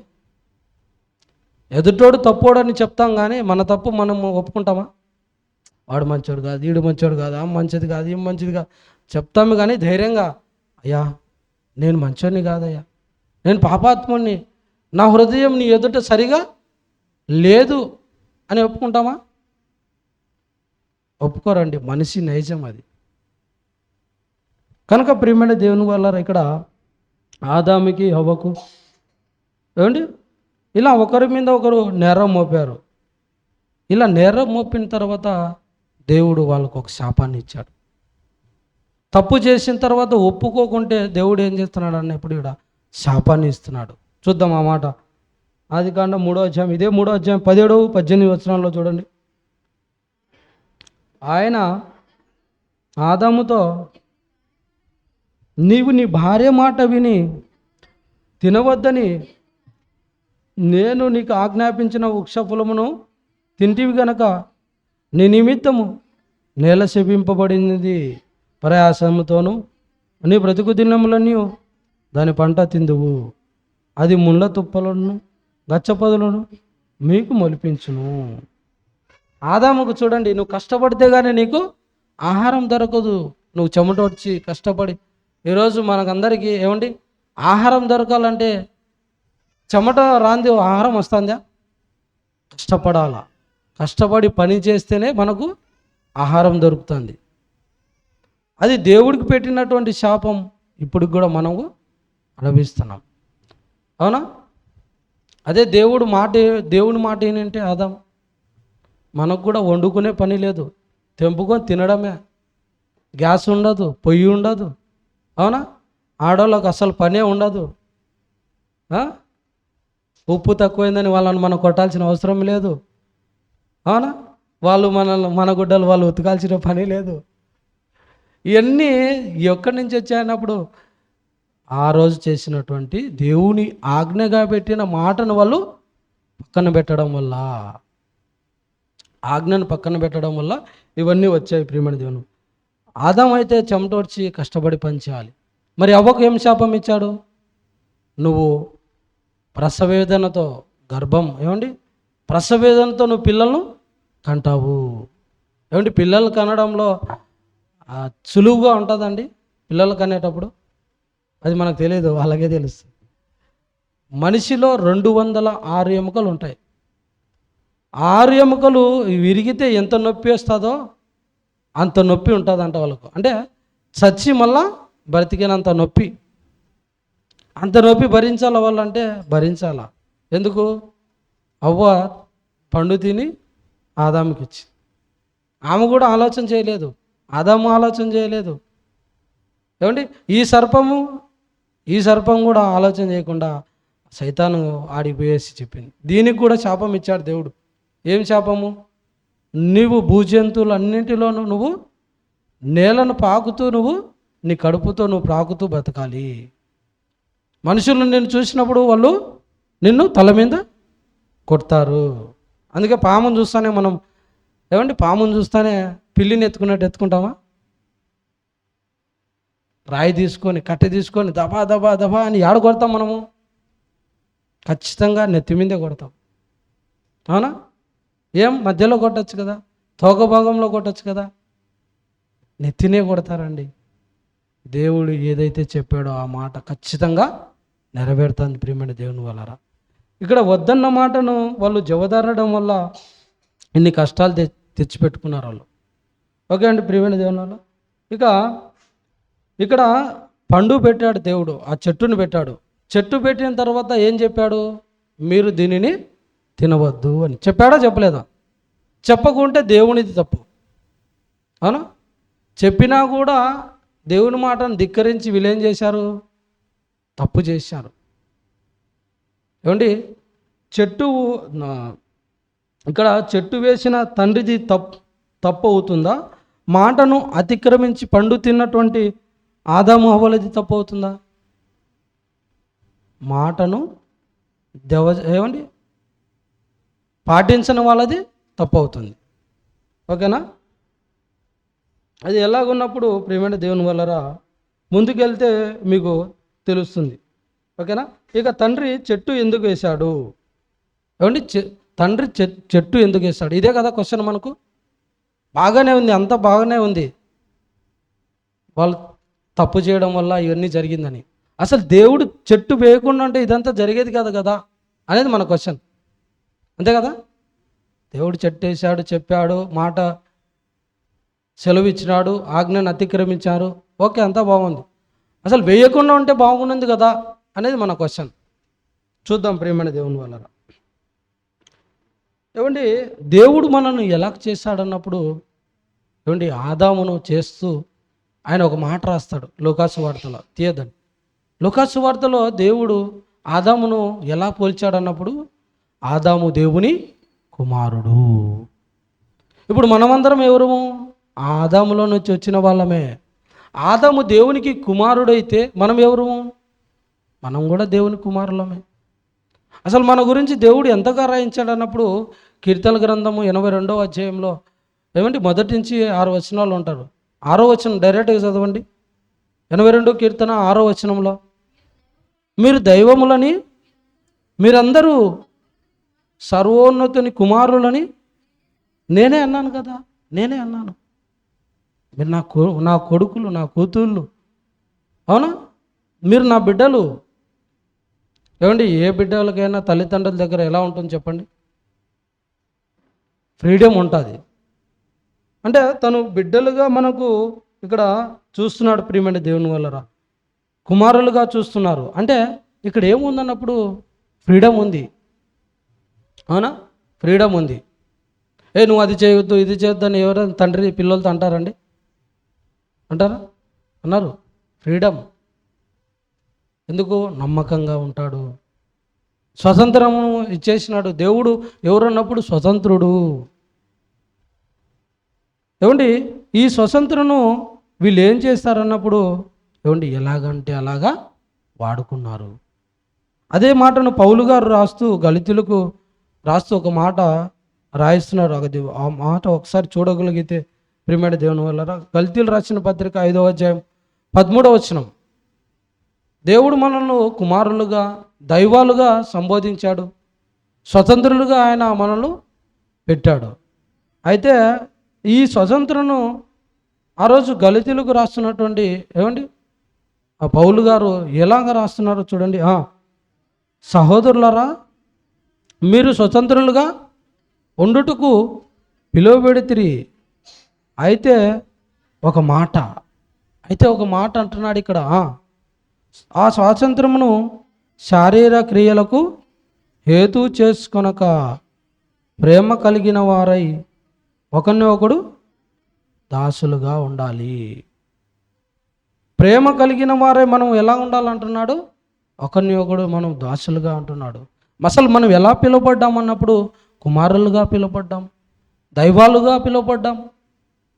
ఎదుటోడు తప్పోడని చెప్తాం కానీ మన తప్పు మనం ఒప్పుకుంటామా? వాడు మంచోడు కాదు, వీడు మంచోడు కాదు, ఆమె మంచిది కాదు, ఏం మంచిది కాదు చెప్తాము కానీ ధైర్యంగా, అయ్యా నేను మంచోడిని కాదయ్యా, నేను పాపాత్ముడిని, నా హృదయం నీ ఎదుట సరిగా లేదు అని ఒప్పుకుంటామా? ఒప్పుకోరండి, మనిషి నైజం అది. కనుక ప్రియమైన దేవుని వల్ల ఇక్కడ ఆదాముకి హవ్వకు ఏమండి ఇలా ఒకరి మీద ఒకరు నేరం మోపారు. ఇలా నేరం మోపిన తర్వాత దేవుడు వాళ్ళకు ఒక శాపాన్ని ఇచ్చాడు. తప్పు చేసిన తర్వాత ఒప్పుకోకుంటే దేవుడు ఏం చేస్తున్నాడు అన్నప్పుడు ఇక్కడ శాపాన్ని ఇస్తున్నాడు. చూద్దాం ఆ మాట. ఆదికాండం 3వ అధ్యాయం, ఇదే 3వ అధ్యాయం 17, 18 వచనాల్లో చూడండి. ఆయన ఆదాముతో, నీవు నీ భార్య మాట విని తినవద్దని నేను నీకు ఆజ్ఞాపించిన వృక్షఫలమును తింటివి గనక నీ నిమిత్తము నేల శపింపబడినది, ప్రయాసముతోను నీ బ్రతుకు దినములన్నీ దాని పంట తిందువు, అది ముళ్ళ తుప్పలను గచ్చపొదలను మీకు మొలిపించును. ఆదాముకు చూడండి, నువ్వు కష్టపడితే కానీ నీకు ఆహారం దొరకదు, నువ్వు చెమట వచ్చి కష్టపడి. ఈరోజు మనకందరికీ ఏమండి, ఆహారం దొరకాలంటే చెమట రాంది ఆహారం వస్తుందా? కష్టపడాలా, కష్టపడి పని చేస్తేనే మనకు ఆహారం దొరుకుతుంది. అది దేవుడికి పెట్టినటువంటి శాపం ఇప్పుడు కూడా మనము అనుభవిస్తున్నాం. అవునా? అదే దేవుడి మాట ఏంటంటే ఆదాం, మనకు కూడా వండుకునే పని లేదు, తెంపుకొని తినడమే. గ్యాస్ ఉండదు, పొయ్యి ఉండదు. అవునా? ఆడవాళ్ళకు అసలు పనే ఉండదు. ఉప్పు తక్కువైందని వాళ్ళని మనం కొట్టాల్సిన అవసరం లేదు. అవునా? వాళ్ళు మన గుడ్డలు వాళ్ళు ఉతకాల్సిన పని లేదు. ఇవన్నీ ఎక్కడి నుంచి వచ్చాయన్నప్పుడు ఆ రోజు చేసినటువంటి దేవుని ఆజ్ఞగా పెట్టిన మాటను వాళ్ళు పక్కన పెట్టడం వల్ల, ఆజ్ఞను పక్కన పెట్టడం వల్ల ఇవన్నీ వచ్చాయి. ప్రియమైన దేవుని, ఆదాం అయితే చెమట వచ్చి కష్టపడి పనిచేయాలి. మరి అవ్వకు ఏం శాపం ఇచ్చాడు? నువ్వు ప్రసవేదనతో ప్రసవేదనతో నువ్వు పిల్లలను కంటావు. పిల్లలు కనడంలో సులువుగా ఉంటుందండి. పిల్లలు కనేటప్పుడు అది మనకు తెలియదు, వాళ్ళకే తెలుస్తుంది. మనిషిలో 206 ఎముకలు ఉంటాయి. 6 ఎముకలు విరిగితే ఎంత నొప్పి వస్తుందో అంత నొప్పి ఉంటుందంట వాళ్ళకు. అంటే చచ్చి మళ్ళా బ్రతికినంత నొప్పి. అంత నొప్పి భరించాల వాళ్ళంటే భరించాలా. ఎందుకు? అవ్వ పండు తిని ఆదాముకి ఇచ్చి, ఆమె కూడా ఆలోచన చేయలేదు, ఆదాము ఆలోచన చేయలేదు. ఏమండి, ఈ సర్పం కూడా ఆలోచన చేయకుండా సైతాను ఆడిపోయేసి చెప్పింది. దీనికి కూడా శాపం ఇచ్చాడు దేవుడు. ఏం శాపము? నువ్వు భూజంతువులన్నింటిలోనూ నువ్వు నేలను పాకుతూ నువ్వు నీ కడుపుతో నువ్వు ప్రాకుతూ బ్రతకాలి. మనుషులు నిన్ను చూసినప్పుడు వాళ్ళు నిన్ను తల మీద కొడతారు. అందుకే పామును చూస్తానే మనం, ఏమండి, పామును చూస్తానే పిల్లిని ఎత్తుకున్నట్టు ఎత్తుకుంటామా? రాయి తీసుకొని కట్టె తీసుకొని దబా దబా దబా అని ఏడ కొడతాం మనము? ఖచ్చితంగా నెత్తి మీదే కొడతాం. అవునా? ఏం మధ్యలో కొట్టచ్చు కదా, తోక భాగంలో కొట్టచ్చు కదా, నెత్తినే కొడతారండి. దేవుడు ఏదైతే చెప్పాడో ఆ మాట ఖచ్చితంగా నెరవేరుతుంది ప్రియమైన దేవుని వలన. ఇక్కడ వద్దన్న మాటను వాళ్ళు జవదారడం వల్ల ఇన్ని కష్టాలు తెచ్చిపెట్టుకున్నారు వాళ్ళు. ఓకే అండి ప్రియమైన దేవుని వల్ల. ఇక్కడ పండు పెట్టాడు దేవుడు, ఆ చెట్టును పెట్టాడు. చెట్టు పెట్టిన తర్వాత ఏం చెప్పాడు? మీరు దీనిని తినవద్దు అని చెప్పాడా చెప్పలేదా? చెప్పకుంటే దేవునిది తప్పు. అవునా? చెప్పినా కూడా దేవుని మాటను ధిక్కరించి వీళ్ళేం చేశారు? తప్పు చేశారు. ఏమండి, ఇక్కడ చెట్టు వేసిన తండ్రిది తప్పు అవుతుందా? మాటను అతిక్రమించి పండు తిన్నటువంటి ఆదాము హవ్వలది తప్పు అవుతుందా? మాటను ఏమండి పాటించని వాళ్ళది తప్పు అవుతుంది. ఓకేనా? అది ఎలాగున్నప్పుడు ప్రియమైన దేవుని వల్లరా ముందుకెళ్తే మీకు తెలుస్తుంది. ఓకేనా? ఇక తండ్రి చెట్టు ఎందుకు వేశాడు? ఏమండి, తండ్రి చెట్టు ఎందుకు వేశాడు? ఇదే కదా క్వశ్చన్ మనకు. బాగానే ఉంది, అంతా బాగానే ఉంది, వాళ్ళు తప్పు చేయడం వల్ల ఇవన్నీ జరిగిందని. అసలు దేవుడు చెట్టు వేయకుండా అంటే ఇదంతా జరిగేది కాదు కదా అనేది మన క్వశ్చన్. అంతే కదా? దేవుడు చెట్టు వేసాడు, చెప్పాడు, మాట సెలవు ఇచ్చినాడు, ఆజ్ఞను అతిక్రమించారు. ఓకే, అంతా బాగుంది. అసలు వేయకుండా ఉంటే బాగుంది కదా అనేది మన క్వశ్చన్. చూద్దాం ప్రియమైన దేవుని వల్ల. ఏమండి, దేవుడు మనల్ని ఎలా చేశాడన్నప్పుడు, ఏమండి, ఆదామును చేస్తూ ఆయన ఒక మాట రాస్తాడు లూకాసు వార్తలో. తీయదండి, లూకాసు వార్తలో దేవుడు ఆదామును ఎలా పోల్చాడన్నప్పుడు, ఆదాము దేవుని కుమారుడు. ఇప్పుడు మనమందరం ఎవరము? ఆదాములో నుంచి వచ్చిన వాళ్ళమే. ఆదాము దేవునికి కుమారుడైతే మనం ఎవరము? మనం కూడా దేవుని కుమారులమే. అసలు మన గురించి దేవుడు ఎంతగా రాయించాడు అన్నప్పుడు, కీర్తన గ్రంథము 82వ అధ్యాయంలో ఏమంటే 1 నుంచి 6 వచనాలు ఉంటారు. 6వ వచనం డైరెక్ట్గా చదవండి. 82 కీర్తన 6వ వచనంలో, మీరు దైవములని, మీరందరూ సర్వోన్నతుని కుమారులని నేనే అన్నాను కదా, నేనే అన్నాను. మీరు నా కొడుకులు, నా కూతుళ్ళు. అవునా? మీరు నా బిడ్డలు. ఏమండి, ఏ బిడ్డలకైనా తల్లిదండ్రుల దగ్గర ఎలా ఉంటుంది చెప్పండి? ఫ్రీడమ్ ఉంటుంది. అంటే తను బిడ్డలుగా మనకు ఇక్కడ చూస్తున్నాడు ప్రియమైన దేవుని వల్లరా, కుమారులుగా చూస్తున్నారు. అంటే ఇక్కడ ఏముందన్నప్పుడు ఫ్రీడమ్ ఉంది. అవునా? ఫ్రీడమ్ ఉంది. నువ్వు అది చేయొద్దు, ఇది చేయొద్దు అని ఎవరైనా తండ్రి పిల్లలతో అంటారండి? అంటారా? అన్నారు. ఫ్రీడమ్. ఎందుకు? నమ్మకంగా ఉంటాడు. స్వతంత్రము ఇచ్చేసినాడు దేవుడు. ఎవరున్నప్పుడు స్వతంత్రుడు. ఏమండి, ఈ స్వతంత్రను వీళ్ళు ఏం చేస్తారన్నప్పుడు, ఏమండి, ఎలాగంటే అలాగా వాడుకున్నారు. అదే మాటను పౌలు గారు రాస్తూ గలితీయులకు రాస్తూ ఒక మాట రాయిస్తున్నాడు. ఆ మాట ఒకసారి చూడగలిగితే ప్రియమైన దేవుని వల్ల, గలితీయులు రాసిన పత్రిక 5వ అధ్యాయం 13వ వచనం, దేవుడు మనల్ని కుమారులుగా, దైవాలుగా సంబోధించాడు. స్వతంత్రులుగా ఆయన మనల్ని పెట్టాడు. అయితే ఈ స్వతంత్రను ఆ రోజు గలితీయులకు రాస్తున్నటువంటి ఏమండి ఆ పౌలు గారు ఎలాగ రాస్తున్నారో చూడండి. సహోదరులారా, మీరు స్వతంత్రులుగా ఉండుటకు పిలువబెడితిరి. అయితే ఒక మాట అంటున్నాడు ఇక్కడ. ఆ స్వాతంత్రమును శారీర క్రియలకు హేతు చేసుకొనక ప్రేమ కలిగిన వారై ఒకరిని ఒకడు దాసులుగా ఉండాలి. ప్రేమ కలిగిన వారై మనం ఎలా ఉండాలంటున్నాడు? ఒకరిని ఒకడు మనం దాసులుగా అంటున్నాడు. అసలు మనం ఎలా పిలువబడ్డాం అన్నప్పుడు కుమారులుగా పిలువబడ్డాం, దైవాలుగా పిలువబడ్డాం.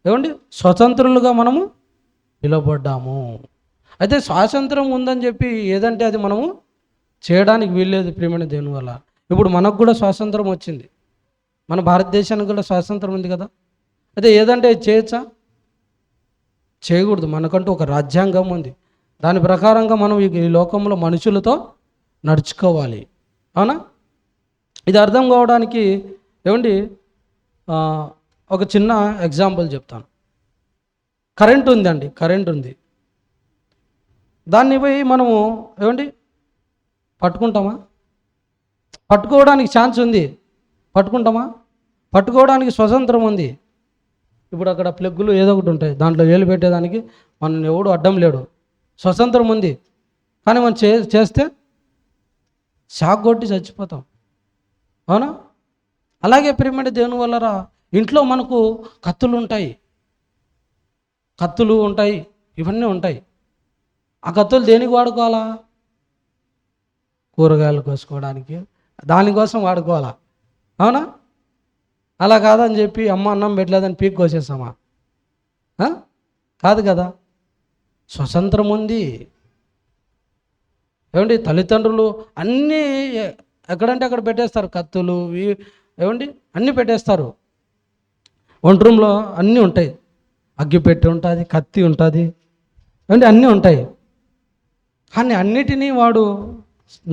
ఏమండి, స్వతంత్రులుగా మనము పిలువబడ్డాము. అయితే స్వాతంత్రం ఉందని చెప్పి ఏదంటే అది మనము చేయడానికి వీల్లేదు ప్రియమైన దేవుని వల్ల. ఇప్పుడు మనకు కూడా స్వాతంత్రం వచ్చింది, మన భారతదేశానికి కూడా స్వాతంత్రం ఉంది కదా. అయితే ఏదంటే చేయొచ్చా? చేయకూడదు. మనకంటూ ఒక రాజ్యాంగం ఉంది, దాని ప్రకారంగా మనం ఈ లోకంలో మనుషులతో నడుచుకోవాలి. అవునా? ఇది అర్థం కావడానికి ఏమండి ఒక చిన్న ఎగ్జాంపుల్ చెప్తాను. కరెంట్ ఉందండి, కరెంట్ ఉంది. దాన్ని పోయి మనము ఏమండి పట్టుకుంటామా? పట్టుకోవడానికి ఛాన్స్ ఉంది, పట్టుకుంటామా? పట్టుకోవడానికి స్వతంత్రం ఉంది. ఇప్పుడు అక్కడ ప్లగ్గులు ఏదో ఒకటి ఉంటాయి, దాంట్లో వేలు పెట్టేదానికి మనం ఎవడు అడ్డం లేడు, స్వతంత్రం ఉంది. కానీ మనం చేస్తే షాక్ కొట్టి చచ్చిపోతాం. అవునా? అలాగే ప్రియమైన దేవుని వల్లరా ఇంట్లో మనకు కత్తులు ఉంటాయి, ఇవన్నీ ఉంటాయి. ఆ కత్తులు దేనికి వాడుకోవాలా? కూరగాయలు కోసుకోవడానికి, దానికోసం వాడుకోవాలా? అవునా? అలా కాదని చెప్పి అమ్మ అన్నం పెట్టలేదని పీక్ కోసేస్తామా? కాదు కదా. స్వతంత్రం ఉంది. ఏమండి, తల్లిదండ్రులు అన్నీ ఎక్కడంటే అక్కడ పెట్టేస్తారు, కత్తులు ఏమండి అన్నీ పెట్టేస్తారు. వంట రూమ్లో అన్నీ ఉంటాయి, అగ్గిపెట్టి ఉంటుంది, కత్తి ఉంటుంది, ఏమండి అన్నీ ఉంటాయి. కానీ అన్నిటినీ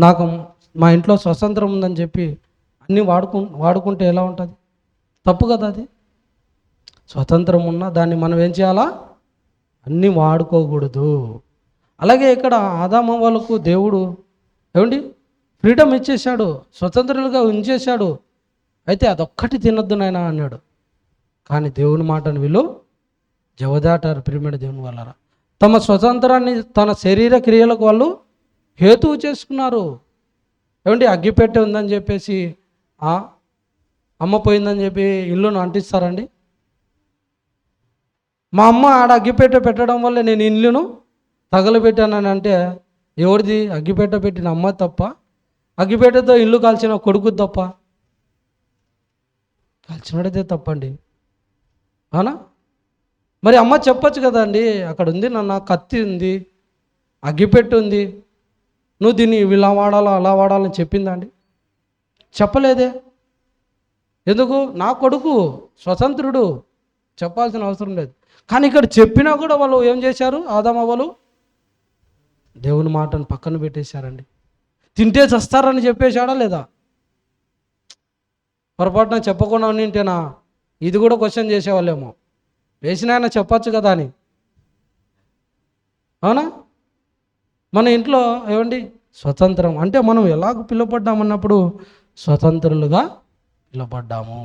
నాకు మా ఇంట్లో స్వతంత్రం ఉందని చెప్పి అన్నీ వాడుకుంటే ఎలా ఉంటుంది? తప్పు కదా అది. స్వతంత్రం ఉన్నా దాన్ని మనం ఏం చేయాలా? అన్నీ వాడుకోకూడదు. అలాగే ఇక్కడ ఆదాము వాళ్ళకు దేవుడు ఏమండి ఫ్రీడమ్ ఇచ్చేశాడు, స్వతంత్రులుగా ఉంచేశాడు. అయితే అదొక్కటి తినొద్దు నాయనా అన్నాడు. కానీ దేవుని మాటను వీళ్ళు జవదాటారు ప్రియమైన దేవుని వాళ్ళరా. తమ స్వతంత్రాన్ని తన శరీర క్రియలకు వాళ్ళు హేతువు చేసుకున్నారు. ఏమండి, అగ్గిపెట్టె ఉందని చెప్పేసి అమ్మ పోయిందని చెప్పి ఇల్లును అంటిస్తారండి? మా అమ్మ ఆడ అగ్గిపెట్టె పెట్టడం వల్ల నేను ఇల్లును తగలబెట్టానని అంటే ఎవరిది? అగ్గిపెట్టె పెట్టిన అమ్మ తప్ప? అగ్గిపెట్టెతో ఇల్లు కాల్చిన కొడుకు తప్ప? కాల్చినడైతే తప్పండి. అవునా? మరి అమ్మ చెప్పచ్చు కదండి, అక్కడ ఉంది నాన్న, కత్తి ఉంది, అగ్గిపెట్టు ఉంది, నువ్వు దీన్ని ఇలా వాడాలో అలా వాడాలని చెప్పిందండి? చెప్పలేదే. ఎందుకు? నా కొడుకు స్వతంత్రుడు, చెప్పాల్సిన అవసరం లేదు. కానీ ఇక్కడ చెప్పినా కూడా వాళ్ళు ఏం చేశారు? ఆదామవ్వలు దేవుని మాటను పక్కన పెట్టేశారండి. తింటే చస్తారని చెప్పేశాడా లేదా? పొరపాటున చెప్పకుండా ఉండింటేనా ఇది కూడా క్వశ్చన్ చేసేవాళ్ళేమో, వేసిన ఆయన చెప్పచ్చు కదా అని. అవునా? మన ఇంట్లో ఏమండి స్వతంత్రం అంటే మనం ఎలాగ పిలువబడ్డామన్నప్పుడు స్వతంత్రులుగా పిలువబడ్డాము.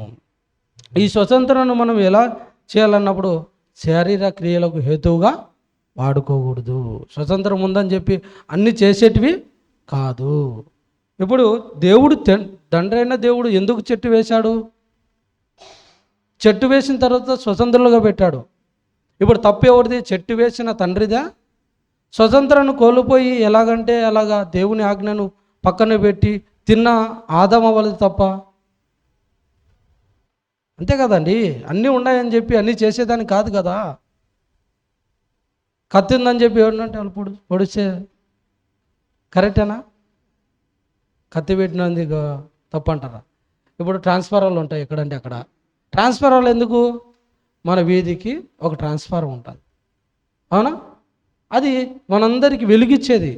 ఈ స్వతంత్రాన్ని మనం ఎలా చేయాలన్నప్పుడు శారీర క్రియలకు హేతువుగా వాడుకోకూడదు. స్వతంత్రం ఉందని చెప్పి అన్నీ చేసేటివి కాదు. ఇప్పుడు దేవుడు తండ్రి అయిన దేవుడు ఎందుకు చెట్టు వేశాడు? చెట్టు వేసిన తర్వాత స్వతంత్రులుగా పెట్టాడు. ఇప్పుడు తప్పు ఎవరిది? చెట్టు వేసిన తండ్రిదా? స్వతంత్రాన్ని కోల్పోయి ఎలాగంటే అలాగా దేవుని ఆజ్ఞను పక్కన పెట్టి తిన్న ఆదామవ్వలది తప్ప? అంతే కదండి. అన్నీ ఉన్నాయని చెప్పి అన్నీ చేసేదాన్ని కాదు కదా. కత్తి ఉందని చెప్పి ఎవరినంటే వాళ్ళు పొడిస్తే కరెక్టేనా? కత్తి పెట్టినంది తప్పంటారా? ఇప్పుడు ట్రాన్స్ఫార్మర్లు ఉంటాయి ఎక్కడంటే అక్కడ. ట్రాన్స్ఫార్మర్లు ఎందుకు? మన వీధికి ఒక ట్రాన్స్ఫార్మర్ ఉంటుంది, అవునా? అది మనందరికీ వెలిగిచ్చేది.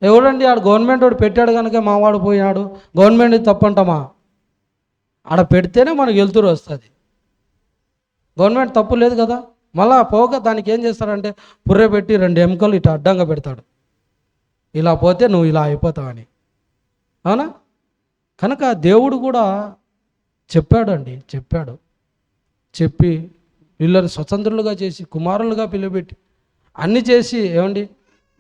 ఎవడండి ఆడు గవర్నమెంట్ వాడు పెట్టాడు కనుక మావాడు పోయినాడు, గవర్నమెంట్ తప్పంటామా? ఆడ పెడితేనే మనకు వెలుతురు వస్తుంది. గవర్నమెంట్ తప్పు లేదు కదా. మళ్ళా పోక దానికి ఏం చేస్తాడంటే పుర్రె పెట్టి 2 ఎముకలు ఇటు అడ్డంగా పెడతాడు, ఇలా పోతే నువ్వు ఇలా అయిపోతావని. అవునా? కనుక దేవుడు కూడా చెప్పాడు. చెప్పి వీళ్ళని స్వతంత్రులుగా చేసి కుమారులుగా పిలువబెట్టి అన్నీ చేసి ఏమండి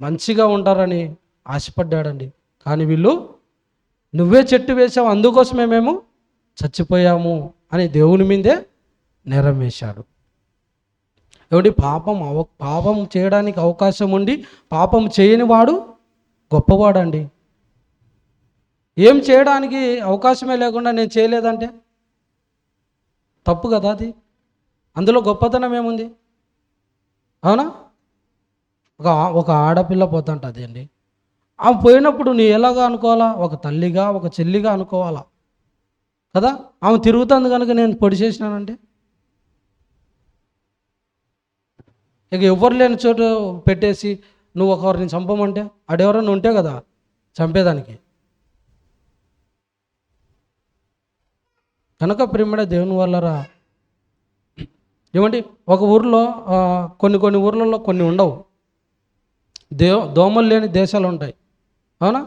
మంచిగా ఉంటారని ఆశపడ్డాడండి. కానీ వీళ్ళు నువ్వే చెట్టు వేసావు, అందుకోసమే మేము చచ్చిపోయాము అని దేవుని మీదే నేరం వేశాడు. ఏమండి పాపం చేయడానికి అవకాశం ఉండి పాపం చేయని వాడు గొప్పవాడండి. ఏం చేయడానికి అవకాశమే లేకుండా నేను చేయలేదంటే తప్పు కదా అది. అందులో గొప్పతనం ఏముంది? అవునా? ఒక ఆడపిల్ల పోతుంటుంది అండి, ఆమె పోయినప్పుడు నీ ఎలాగా అనుకోవాలా? ఒక తల్లిగా ఒక చెల్లిగా అనుకోవాలా కదా? ఆమె తిరుగుతుంది కనుక నేను పొడి చేసినానంటే ఇక ఎవరు లేని చోటు పెట్టేసి నువ్వు ఒకరిని చంపమంటే ఆడెవరన్నా ఉంటే కదా చంపేదానికి. కనుక ప్రేమడ దేవుని వల్లరా ఏమండి, ఒక ఊర్లో కొన్ని ఊర్లలో కొన్ని ఉండవు, దోమలు లేని దేశాలు ఉంటాయి. అవునా?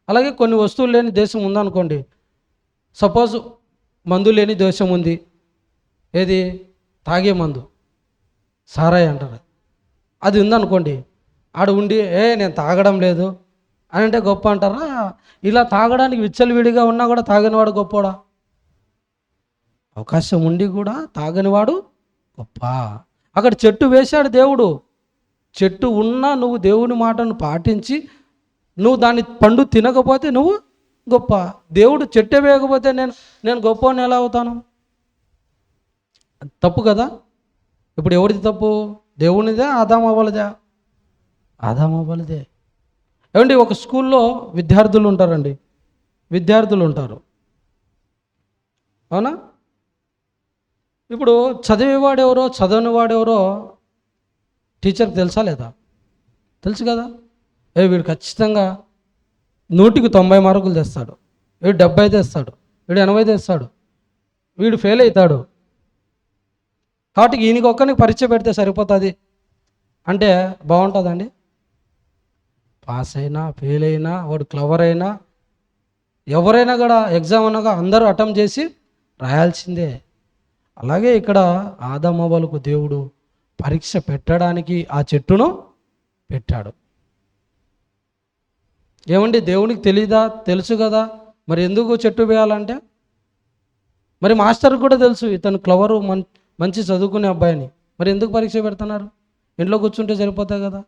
అలాగే కొన్ని వస్తువులు లేని దేశం ఉందనుకోండి. సపోజ్ మందు లేని దేశం ఉంది. ఏది? తాగే మందు, సారాయి అంటారు. అది ఉందనుకోండి, ఆడ ఉండి నేను తాగడం లేదు అని అంటే గొప్ప అంటారా? ఇలా తాగడానికి విచ్చలవిడిగా ఉన్నా కూడా తాగనివాడు గొప్పవాడా? అవకాశం ఉండి కూడా తాగనివాడు గొప్ప. అక్కడ చెట్టు వేశాడు దేవుడు. చెట్టు ఉన్నా నువ్వు దేవుని మాటను పాటించి నువ్వు దాని పండు తినకపోతే నువ్వు గొప్ప. దేవుడు చెట్టు వేయకపోతే నేను గొప్పని ఎలా అవుతాను? తప్పు కదా. ఇప్పుడు ఎవరిది తప్పు? దేవునిదే ఆదామవ్వలదే? ఆదామవ్వలదే. ఏమండి, ఒక స్కూల్లో విద్యార్థులు ఉంటారు. అవునా? ఇప్పుడు చదివేవాడెవరో చదవని వాడెవరో టీచర్కి తెలుసా లేదా? తెలుసు కదా. వీడు ఖచ్చితంగా 100కి 90 మార్కులు తెస్తాడు, వీడు 70 తెస్తాడు, వీడు 80 తెస్తాడు, వీడు ఫెయిల్ అవుతాడు. కాబట్టి ఈయనకి ఒక్కరికి పరీక్ష పెడితే సరిపోతుంది అంటే బాగుంటుందండి? పాస్ అయినా ఫెయిల్ అయినా వాడు క్లవర్ అయినా ఎవరైనా కూడా ఎగ్జామ్ అనగా అందరూ అటెంప్ట్ చేసి రాయాల్సిందే. అలాగే ఇక్కడ ఆదామవ్వలకు దేవుడు పరీక్ష పెట్టడానికి ఆ చెట్టును పెట్టాడు. ఏమండి, దేవునికి తెలీదా? తెలుసు కదా. మరి ఎందుకు చెట్టు వేయాలంటే? మరి మాస్టర్కి కూడా తెలుసు ఇతను క్లవరు, మంచి చదువుకునే అబ్బాయిని, మరి ఎందుకు పరీక్ష పెడుతున్నారు? ఇంట్లో కూర్చుంటే సరిపోతాయి కదా.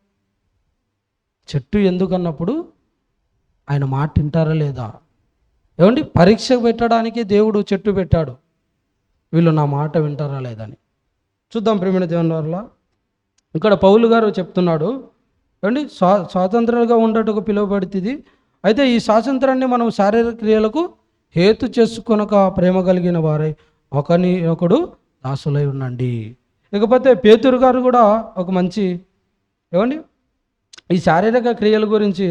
చెట్టు ఎందుకన్నప్పుడు ఆయన మాట వింటారా లేదా? ఏమండి, పరీక్ష పెట్టడానికి దేవుడు చెట్టు పెట్టాడు, వీళ్ళు నా మాట వింటారా లేదని చూద్దాం. ప్రియమైన దేవుని వల్ల ఇక్కడ పౌలు గారు చెప్తున్నాడు, ఏమండి, స్వాతంత్రాలుగా ఉండటకు పిలువబడుతుంది. అయితే ఈ స్వాతంత్రాన్ని మనం శారీరక క్రియలకు హేతు చేసుకొనక ప్రేమ కలిగిన వారై ఒకడు దాసులై ఉండండి. ఇకపోతే పేతురు గారు కూడా ఒక మంచి ఏమండి ఈ శారీరక క్రియల గురించి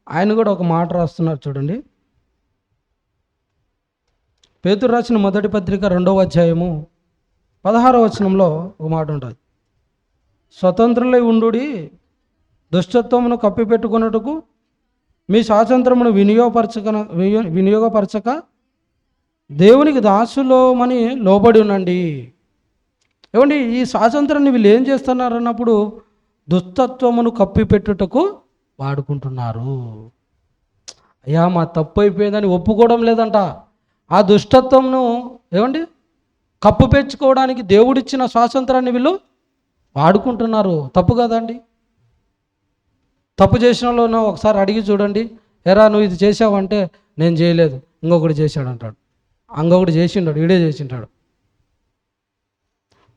ఆయన కూడా ఒక మాట రాస్తున్నారు చూడండి. పేతురు రాసిన మొదటి పత్రిక 2వ అధ్యాయము 16వ వచనంలో ఒక మాట ఉంటుంది. స్వతంత్రులై ఉండుడి, దుష్టత్వమును కప్పిపెట్టుకున్నట్టుకు మీ స్వాతంత్రమును వినియోగపరచక దేవునికి దాసులోమని లోబడి ఉండండి. ఏమండి, ఈ స్వాతంత్రాన్ని వీళ్ళు ఏం చేస్తున్నారు అన్నప్పుడు దుష్టత్వమును కప్పిపెట్టుటకు వాడుకుంటున్నారు. అయ్యా మా తప్పు అయిపోయిందని ఒప్పుకోవడం లేదంట. ఆ దుష్టత్వంను ఏమండి కప్పు పెంచుకోవడానికి దేవుడిచ్చిన స్వాతంత్రాన్ని వీళ్ళు వాడుకుంటున్నారు. తప్పు కదండి. తప్పు చేసిన వాళ్ళను ఒకసారి అడిగి చూడండి, ఎరా నువ్వు ఇది చేసావంటే నేను చేయలేదు, ఇంకొకటి చేశాడు అంటాడు, ఇంకొకటి చేసిండాడు, వీడే చేసింటాడు.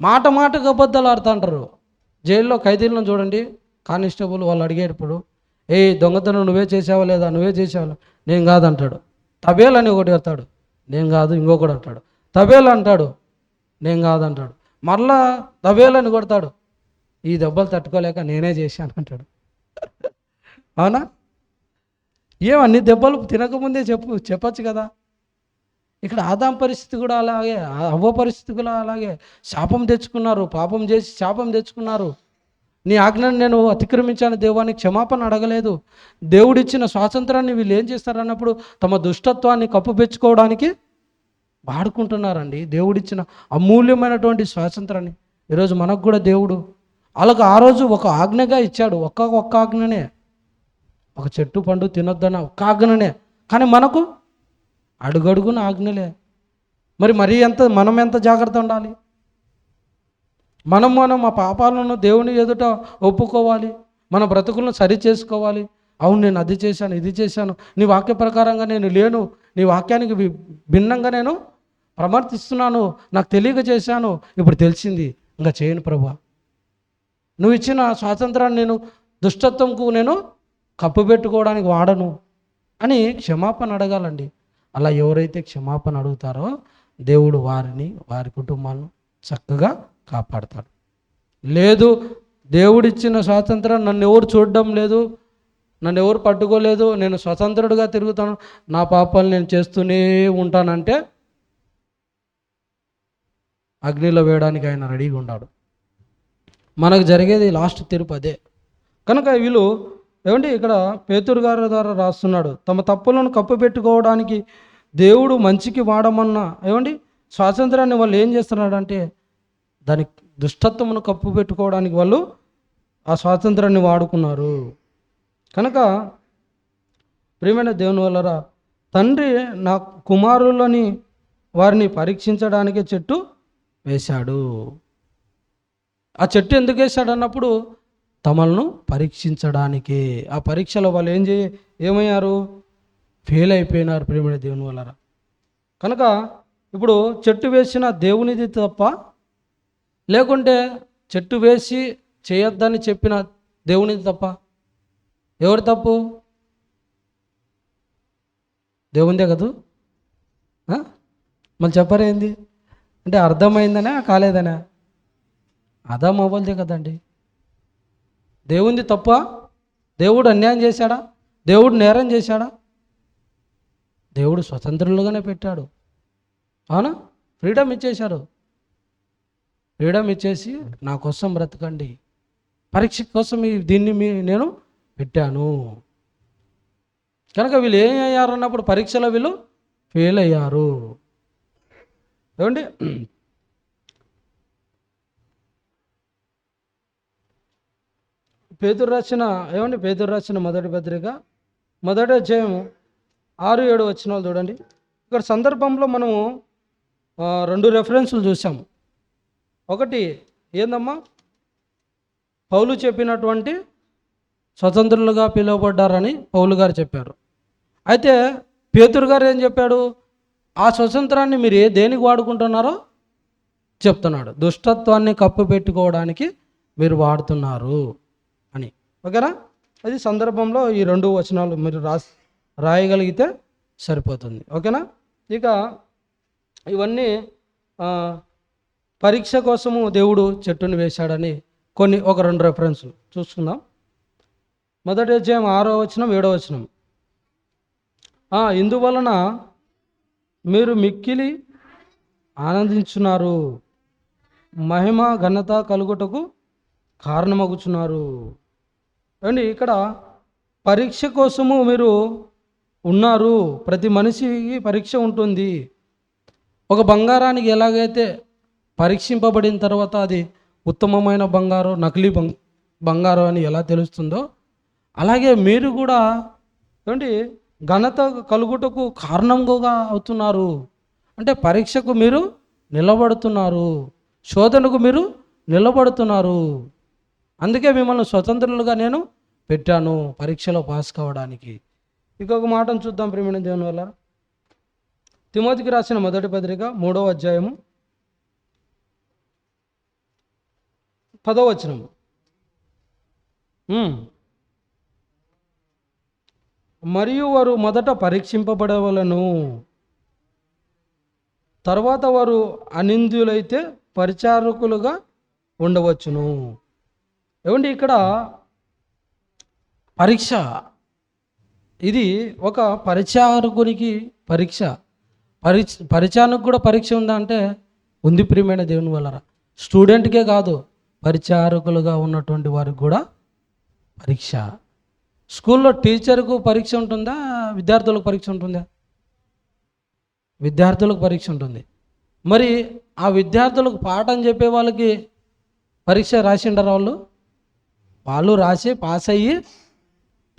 మాటకు అబద్ధాలు ఆడుతుంటారు. జైల్లో ఖైదీలను చూడండి, కానిస్టేబుల్ వాళ్ళు అడిగేటప్పుడు దొంగతనం నువ్వే చేసావా లేదా, నువ్వే చేసావా, నేను కాదంటాడు. తబేల్ అని ఒకటి వస్తాడు, నేను కాదు, ఇంకొకటి అంటాడు. తబేల్ అంటాడు, నేను కాదంటాడు. మరలా తబేల్ అని కొడతాడు, ఈ దెబ్బలు తట్టుకోలేక నేనే చేశాను అంటాడు. అవునా? ఏమన్నీ దెబ్బలు తినకముందే చెప్పచ్చు కదా. ఇక్కడ ఆదాం పరిస్థితి కూడా అలాగే, అవ్వ పరిస్థితి కూడా అలాగే. శాపం తెచ్చుకున్నారు, పాపం చేసి శాపం తెచ్చుకున్నారు. నీ ఆజ్ఞను నేను అతిక్రమించాను దేవానికి క్షమాపణ అడగలేదు. దేవుడిచ్చిన స్వాతంత్రాన్ని వీళ్ళు ఏం చేస్తారన్నప్పుడు తమ దుష్టత్వాన్ని కప్పుపెచ్చుకోవడానికి వాడుకుంటున్నారండి దేవుడిచ్చిన అమూల్యమైనటువంటి స్వాతంత్రాన్ని. ఈరోజు మనకు కూడా దేవుడు వాళ్ళకు ఆ రోజు ఒక ఆజ్ఞగా ఇచ్చాడు, ఒక్క ఆజ్ఞనే, ఒక చెట్టు పండు తినొద్దన్న ఒక్క ఆజ్ఞనే. కానీ మనకు అడుగడుగున ఆజ్ఞలే. మరి మనం ఎంత జాగ్రత్త ఉండాలి. మనం ఆ పాపాలను దేవుని ఎదుట ఒప్పుకోవాలి, మన బ్రతుకులను సరి చేసుకోవాలి. అవును, నేను అది చేశాను, ఇది చేశాను, నీ వాక్య ప్రకారంగా నేను లేను, నీ వాక్యానికి భిన్నంగా నేను ప్రవర్తిస్తున్నాను, నాకు తెలియక చేశాను, ఇప్పుడు తెలిసింది, ఇంకా చేయను ప్రభా. నువ్వు ఇచ్చిన స్వాతంత్రాన్ని నేను దుష్టత్వంకు నేను కప్పుపెట్టుకోవడానికి వాడను అని క్షమాపణ అడగాలండి. అలా ఎవరైతే క్షమాపణ అడుగుతారో దేవుడు వారి కుటుంబాలను చక్కగా కాపాడతాడు. లేదు, దేవుడిచ్చిన స్వాతంత్రం నన్ను ఎవరు చూడడం లేదు, నన్ను ఎవరు పట్టుకోలేదు, నేను స్వతంత్రుడిగా తిరుగుతాను, నా పాపాలు నేను చేస్తూనే ఉంటానంటే అగ్నిలో వేయడానికి ఆయన రెడీగా ఉన్నాడు. మనకు జరిగేది లాస్ట్ తీర్పు అదే. కనుక వీళ్ళు ఏమంటే ఇక్కడ పేతురు గారి ద్వారా రాస్తున్నాడు, తమ తప్పులను కప్పుపెట్టుకోవడానికి దేవుడు మంచికి వాడమన్నా ఏమండి స్వాతంత్రాన్ని వాళ్ళు ఏం చేస్తున్నాడంటే దాని దుష్టత్వమును కప్పుపెట్టుకోవడానికి వాళ్ళు ఆ స్వాతంత్రాన్ని వాడుకున్నారు. కనుక ప్రియమైన దేవుని వల్లరా, తండ్రి నా కుమారులని వారిని పరీక్షించడానికే చెట్టు వేశాడు. ఆ చెట్టు ఎందుకు వేశాడు అన్నప్పుడు తమలను పరీక్షించడానికే. ఆ పరీక్షలో వాళ్ళు ఏమయ్యారు? ఫెయిల్ అయిపోయినారు ప్రియమైన దేవుని వల్లరా. కనుక ఇప్పుడు చెట్టు వేసిన దేవునిది తప్ప, లేకుంటే చెట్టు వేసి చేయొద్దని చెప్పిన దేవునిది తప్ప? ఎవరి తప్పు? దేవునిదే కదూ. మళ్ళీ చెప్పరేంది అంటే అర్థమైందనే కాలేదనే? అదా మొబైల్దే కదండి. దేవునిది తప్ప? దేవుడు అన్యాయం చేశాడా? దేవుడు నేరం చేశాడా? దేవుడు స్వతంత్రులుగానే పెట్టాడు. అవునా? ఫ్రీడమ్ ఇచ్చేశాడు. ఫ్రీడమ్ ఇచ్చేసి నా కోసం బ్రతకండి, పరీక్ష కోసం దీన్ని నేను పెట్టాను. కనుక వీళ్ళు ఏం అయ్యారు అన్నప్పుడు పరీక్షలో వీళ్ళు ఫెయిల్ అయ్యారు. ఏమండి పేతురు రాసిన మొదటి పత్రిక 1వ అధ్యాయం 6-7 వచనాలు చూడండి. ఇక్కడ సందర్భంలో మనము 2 రెఫరెన్సులు చూసాము. ఒకటి ఏందమ్మా, పౌలు చెప్పినటువంటి స్వతంత్రులుగా పిలువబడ్డారని పౌలు గారు చెప్పారు. అయితే పేతురు గారు ఏం చెప్పాడు? ఆ స్వతంత్రాన్ని మీరు దేనికి వాడుకుంటున్నారో చెప్తున్నాడు. దుష్టత్వాన్ని కప్పుపెట్టుకోవడానికి మీరు వాడుతున్నారు అని. ఓకేనా? అది సందర్భంలో ఈ 2 వచనాలు మీరు రాయగలిగితే సరిపోతుంది. ఓకేనా? ఇక ఇవన్నీ పరీక్ష కోసము దేవుడు చెట్టును వేశాడని ఒక 2 రెఫరెన్సులు చూసుకుందాం. 1వ అధ్యాయం 6వ వచనం 7వ వచనం. ఇందువలన మీరు మిక్కిలి ఆనందించున్నారు, మహిమ ఘనత కలుగుటకు కారణమగుచున్నారు. అండి ఇక్కడ పరీక్ష కోసము మీరు ఉన్నారు. ప్రతి మనిషికి పరీక్ష ఉంటుంది. ఒక బంగారానికి ఎలాగైతే పరీక్షింపబడిన తర్వాత అది ఉత్తమమైన బంగారం, నకిలీ బంగారం అని ఎలా తెలుస్తుందో, అలాగే మీరు కూడా ఏమండి ఘనత కలుగుటకు కారణంగా అవుతున్నారు. అంటే పరీక్షకు మీరు నిలబడుతున్నారు, శోధనకు మీరు నిలబడుతున్నారు. అందుకే మిమ్మల్ని స్వతంత్రులుగా నేను పెట్టాను, పరీక్షలో పాస్ కావడానికి. ఇంకొక మాటను చూద్దాం ప్రియమైన దేవుని వల్ల. తిమోతికి రాసిన మొదటి పత్రిక 3వ అధ్యాయము 10వ వచనం. మరియు వారు మొదట పరీక్షింపబడవలను, తర్వాత వారు అనింద్యులైతే పరిచారకులుగా ఉండవచ్చును. ఏమండి ఇక్కడ పరీక్ష, ఇది ఒక పరిచారకునికి పరీక్ష. పరిచారకు కూడా పరీక్ష ఉందా అంటే ఉంది ప్రియమైన దేవుని వలన. స్టూడెంట్కే కాదు, పరిచారకులుగా ఉన్నటువంటి వారికి కూడా పరీక్ష. స్కూల్లో టీచర్కు పరీక్ష ఉంటుందా, విద్యార్థులకు పరీక్ష ఉంటుందా? విద్యార్థులకు పరీక్ష ఉంటుంది. మరి ఆ విద్యార్థులకు పాఠం చెప్పే వాళ్ళకి పరీక్ష రాసిండారు వాళ్ళు రాసి పాస్ అయ్యి,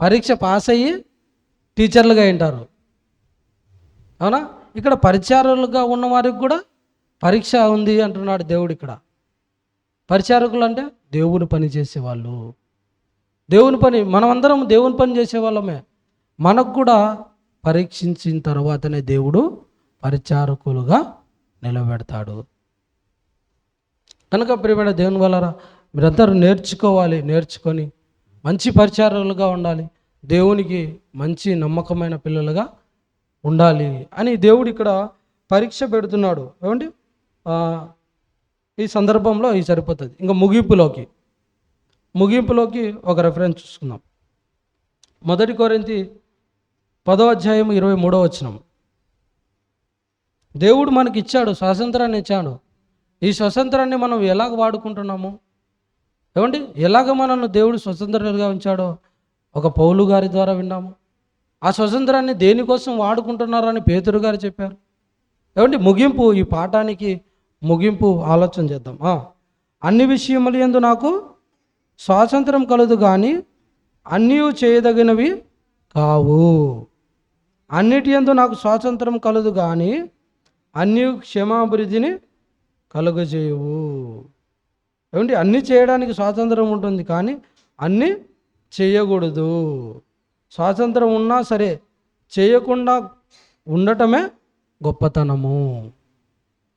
పరీక్ష పాస్ అయ్యి టీచర్లుగా ఉంటారు. అవునా? ఇక్కడ పరిచారకులుగా ఉన్న వారికి కూడా పరీక్ష ఉంది అంటున్నాడు దేవుడు. ఇక్కడ పరిచారకులు అంటే దేవుని పని చేసేవాళ్ళు. దేవుని పని, మనమందరం దేవుని పని చేసేవాళ్ళమే. మనకు కూడా పరీక్షించిన తర్వాతనే దేవుడు పరిచారకులుగా నిలబెడతాడు. కనుక ప్రియమైన దేవుని వలన మీరందరూ నేర్చుకొని మంచి పరిచారకులుగా ఉండాలి, దేవునికి మంచి నమ్మకమైన పిల్లలుగా ఉండాలి అని దేవుడు ఇక్కడ పరీక్ష పెడుతున్నాడు. ఏమండి, ఈ సందర్భంలో ఇది సరిపోతుంది. ఇంకా ముగింపులోకి ఒక రెఫరెన్స్ చూసుకుందాం. 1 కొరింథీ 10:23. దేవుడు మనకి ఇచ్చాడు, స్వాతంత్రాన్ని ఇచ్చాడు. ఈ స్వతంత్రాన్ని మనం ఎలాగ వాడుకుంటున్నాము? ఏమండి, ఎలాగ మనల్ని దేవుడు స్వతంత్రులుగా ఉంచాడో ఒక పౌలు గారి ద్వారా విన్నాము. ఆ స్వతంత్రాన్ని దేనికోసం వాడుకుంటున్నారని పేతురు గారు చెప్పారు. ఏమండి, ఈ పాఠానికి ముగింపు ఆలోచన చేద్దాం. అన్ని విషయముల యందు నాకు స్వాతంత్రం కలదు కానీ అన్నీ చేయదగినవి కావు. అన్నిటి యందు నాకు స్వాతంత్రం కలదు కానీ అన్నీ క్షమాభివృద్ధిని కలుగజేయవు. ఏమండి, అన్నీ చేయడానికి స్వాతంత్రం ఉంటుంది కానీ అన్నీ చేయకూడదు. స్వాతంత్రం ఉన్నా సరే చేయకుండా ఉండటమే గొప్పతనము.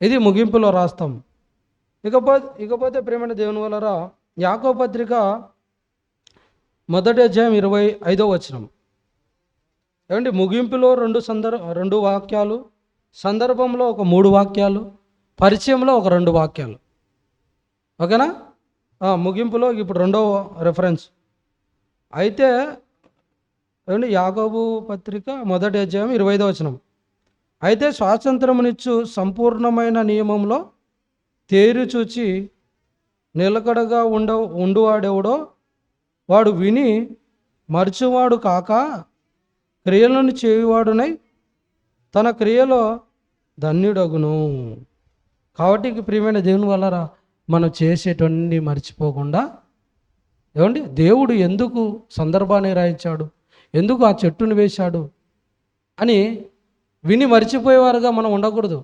ఇది ముగింపులో రాస్తాం. ఇకపోతే ప్రేమైన దేవుని వలన యాకోబు పత్రిక 1:25. ఏమండి, ముగింపులో 2 వాక్యాలు, సందర్భంలో ఒక 3 వాక్యాలు, పరిచయంలో ఒక 2 వాక్యాలు. ఓకేనా? ముగింపులో ఇప్పుడు 2వ రెఫరెన్స్ అయితే ఏమండి, యాకోబు పత్రిక 1:25. అయితే స్వాతంత్రమునిచ్చు సంపూర్ణమైన నియమంలో తేరు చూచి నిలకడగా ఉండువాడెవడో వాడు విని మరచువాడు కాక క్రియలను చేయువాడునై తన క్రియలో ధన్యుడగును. కాబట్టి ప్రియమైన దేవుని వలన మనం చేసేటన్ని మర్చిపోకుండా, ఏమండి, దేవుడు ఎందుకు సందర్భాన్ని రాయించాడు, ఎందుకు ఆ చెట్టును వేశాడు అని విని మర్చిపోయేవారుగా మనం ఉండకూడదు.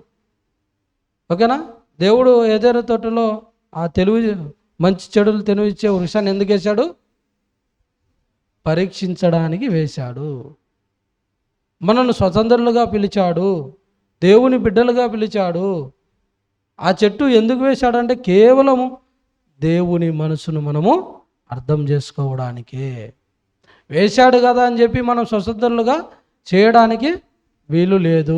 ఓకేనా? దేవుడు ఏదైనా తోటలో ఆ మంచి చెడులు తెలివిచ్చే వృక్షాన్ని ఎందుకు వేశాడు? పరీక్షించడానికి వేశాడు. మనల్ని స్వతంత్రులుగా పిలిచాడు, దేవుని బిడ్డలుగా పిలిచాడు. ఆ చెట్టు ఎందుకు వేశాడంటే కేవలము దేవుని మనసును మనము అర్థం చేసుకోవడానికే వేశాడు కదా అని చెప్పి మనం స్వతంత్రులుగా చేయడానికి వీలు లేదు.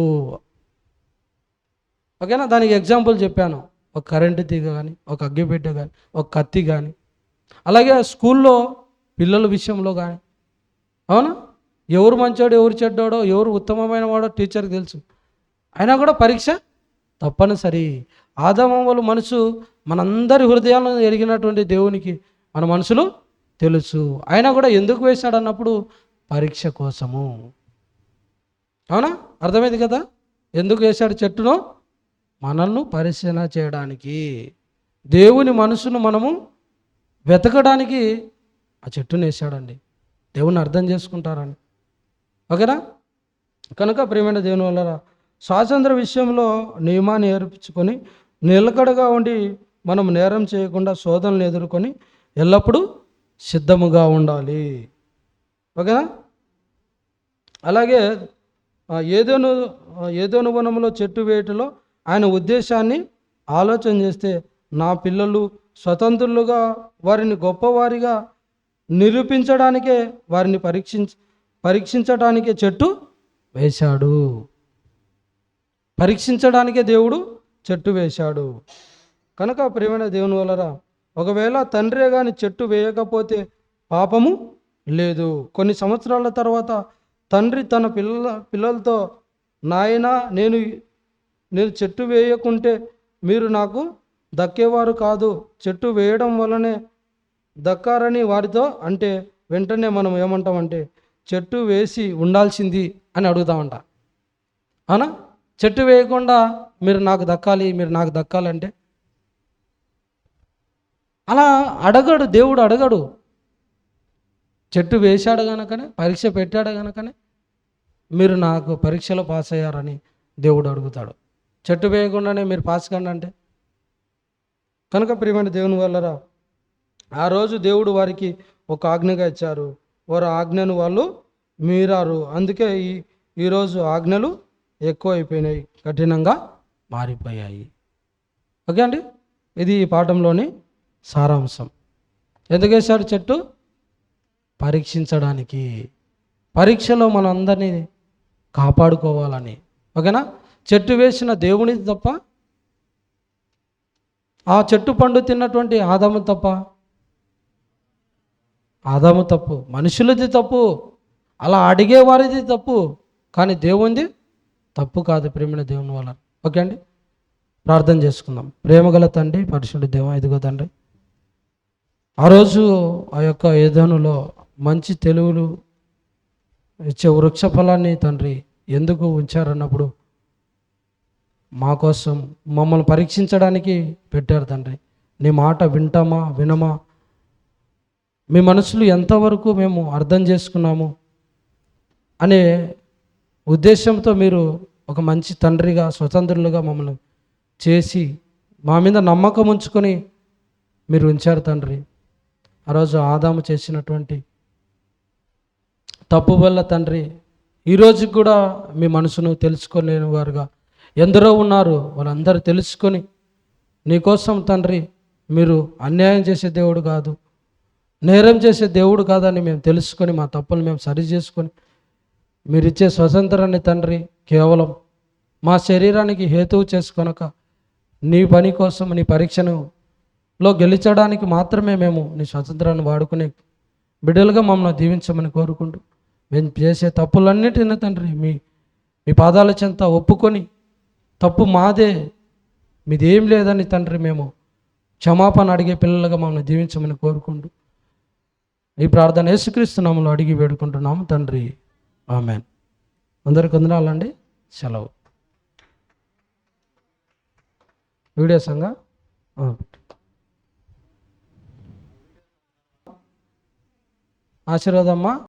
ఓకేనా? దానికి ఎగ్జాంపుల్ చెప్పాను. ఒక కరెంటు తీగ కానీ, ఒక అగ్గిపెట్టె కానీ, ఒక కత్తి కానీ, అలాగే స్కూల్లో పిల్లల విషయంలో కానీ. అవునా? ఎవరు మంచోడు, ఎవరు చెడ్డోడో, ఎవరు ఉత్తమమైన వాడో టీచర్కి తెలుసు. అయినా కూడా పరీక్ష తప్పనిసరి. ఆదామవ్వల మనసు మనందరి హృదయాలను ఎరిగినటువంటి దేవునికి మన మనసులు తెలుసు. అయినా కూడా ఎందుకు వేశాడు అన్నప్పుడు పరీక్ష కోసము. అవునా? అర్థమైంది కదా? ఎందుకు వేశాడు చెట్టును? మనల్ని పరిశీలన చేయడానికి, దేవుని మనసును మనము వెతకడానికి ఆ చెట్టును వేశాడండి. దేవుని అర్థం చేసుకుంటారని. ఓకేనా? కనుక ప్రియమైన దేవుని వల్ల స్వాతంత్ర విషయంలో నియమాన్ని ఏర్పించుకొని నిలకడగా ఉండి మనం నేరం చేయకుండా శోధనలు ఎదుర్కొని ఎల్లప్పుడూ సిద్ధముగా ఉండాలి. ఓకేనా? అలాగే ఏదోను వనంలో చెట్టు వేయటంలో ఆయన ఉద్దేశాన్ని ఆలోచన చేస్తే నా పిల్లలు స్వతంత్రులుగా వారిని గొప్పవారిగా నిరూపించడానికే వారిని పరీక్షించడానికే చెట్టు వేశాడు. పరీక్షించడానికే దేవుడు చెట్టు వేశాడు. కనుక ప్రియమైన దేవుని వలన ఒకవేళ తండ్రే కానీ చెట్టు వేయకపోతే పాపము లేదు. కొన్ని సంవత్సరాల తర్వాత తండ్రి తన పిల్లలతో, నాయనా నేను నేను చెట్టు వేయకుంటే మీరు నాకు దక్కేవారు కాదు, చెట్టు వేయడం వల్లనే దక్కారని వారితో అంటే వెంటనే మనం ఏమంటామంటే చెట్టు వేసి ఉండాల్సింది అని అడుగుతామంట. అవునా? చెట్టు వేయకుండా మీరు నాకు దక్కాలి, మీరు నాకు దక్కాలంటే అలా అడగడు, దేవుడు అడగడు. చెట్టు వేశాడు కనుకనే, పరీక్ష పెట్టాడు కనుకనే మీరు నాకు పరీక్షలో పాస్ అయ్యారని దేవుడు అడుగుతాడు. చెట్టు వేయకుండానే మీరు పాస్ కండి అంటే. కనుక ప్రియమైన దేవుని వల్లరా, ఆ రోజు దేవుడు వారికి ఒక ఆజ్ఞగా ఇచ్చారు, వారు ఆజ్ఞను వాళ్ళు మీరారు. అందుకే ఈరోజు ఆజ్ఞలు ఎక్కువ అయిపోయినాయి, కఠినంగా మారిపోయాయి. ఓకే అండి, ఇది ఈ పాఠంలోని సారాంశం. ఎందుకు వేశాడు చెట్టు? పరీక్షించడానికి, పరీక్షలో మన అందరినీ కాపాడుకోవాలని. ఓకేనా? చెట్టు వేసిన దేవుని తప్ప, ఆ చెట్టు పండు తిన్నటువంటి ఆదాము తప్ప, ఆదాము తప్పు, మనుషులది తప్పు, అలా అడిగేవారిది తప్పు, కానీ దేవునిది తప్పు కాదు ప్రేమైన దేవుని వల్ల. ఓకే అండి, ప్రార్థన చేసుకుందాం. ప్రేమగల తండ్రి, పరిశుద్ధ దేవ, ఇదిగో తండ్రి, ఆ రోజు ఆ యొక్క ఏదోనులో మంచి తెలుగులు ఇచ్చే వృక్ష ఫలాన్ని తండ్రి ఎందుకు ఉంచారన్నప్పుడు మా కోసం మమ్మల్ని పరీక్షించడానికి పెట్టారు తండ్రి. నీ మాట వింటామా వినమా, మీ మనసులు ఎంతవరకు మేము అర్థం చేసుకున్నాము అనే ఉద్దేశంతో మీరు ఒక మంచి తండ్రిగా, స్వతంత్రులుగా మమ్మల్ని చేసి మా మీద నమ్మకం ఉంచుకొని మీరు ఉంచారు తండ్రి. ఆ రోజు ఆదాము చేసినటువంటి తప్పు వల్ల తండ్రి ఈరోజు కూడా మీ మనసును తెలుసుకోలేని వారుగా ఎందరో ఉన్నారు. వాళ్ళందరూ తెలుసుకొని నీకోసం తండ్రి మీరు అన్యాయం చేసే దేవుడు కాదు, నేరం చేసే దేవుడు కాదని మేము తెలుసుకొని మా తప్పులు మేము సరి చేసుకొని మీరిచ్చే స్వతంత్రాన్ని తండ్రి కేవలం మా శరీరానికి హేతువు చేసుకొనక నీ పని కోసం, నీ పరీక్షలో గెలిచడానికి మాత్రమే మేము నీ స్వతంత్రాన్ని వాడుకునే బిడ్డలుగా మమ్మల్ని దీవించమని కోరుకుంటూ, మేము చేసే తప్పులన్నిటిని తండ్రి మీ పాదాల చెంత ఒప్పుకొని తప్పు మాదే, మీదేం లేదని తండ్రి మేము క్షమాపణ అడిగే పిల్లలుగా మమ్మల్ని దీవించమని కోరుకుంటూ ఈ ప్రార్థన యేసుక్రీస్తు నామములో అడిగి వేడుకుంటున్నాము తండ్రి, ఆమెన్. అందరికి వందనాలండి. సెలవు. వీడియో సంఘ ఆశీర్వాదమ్మా.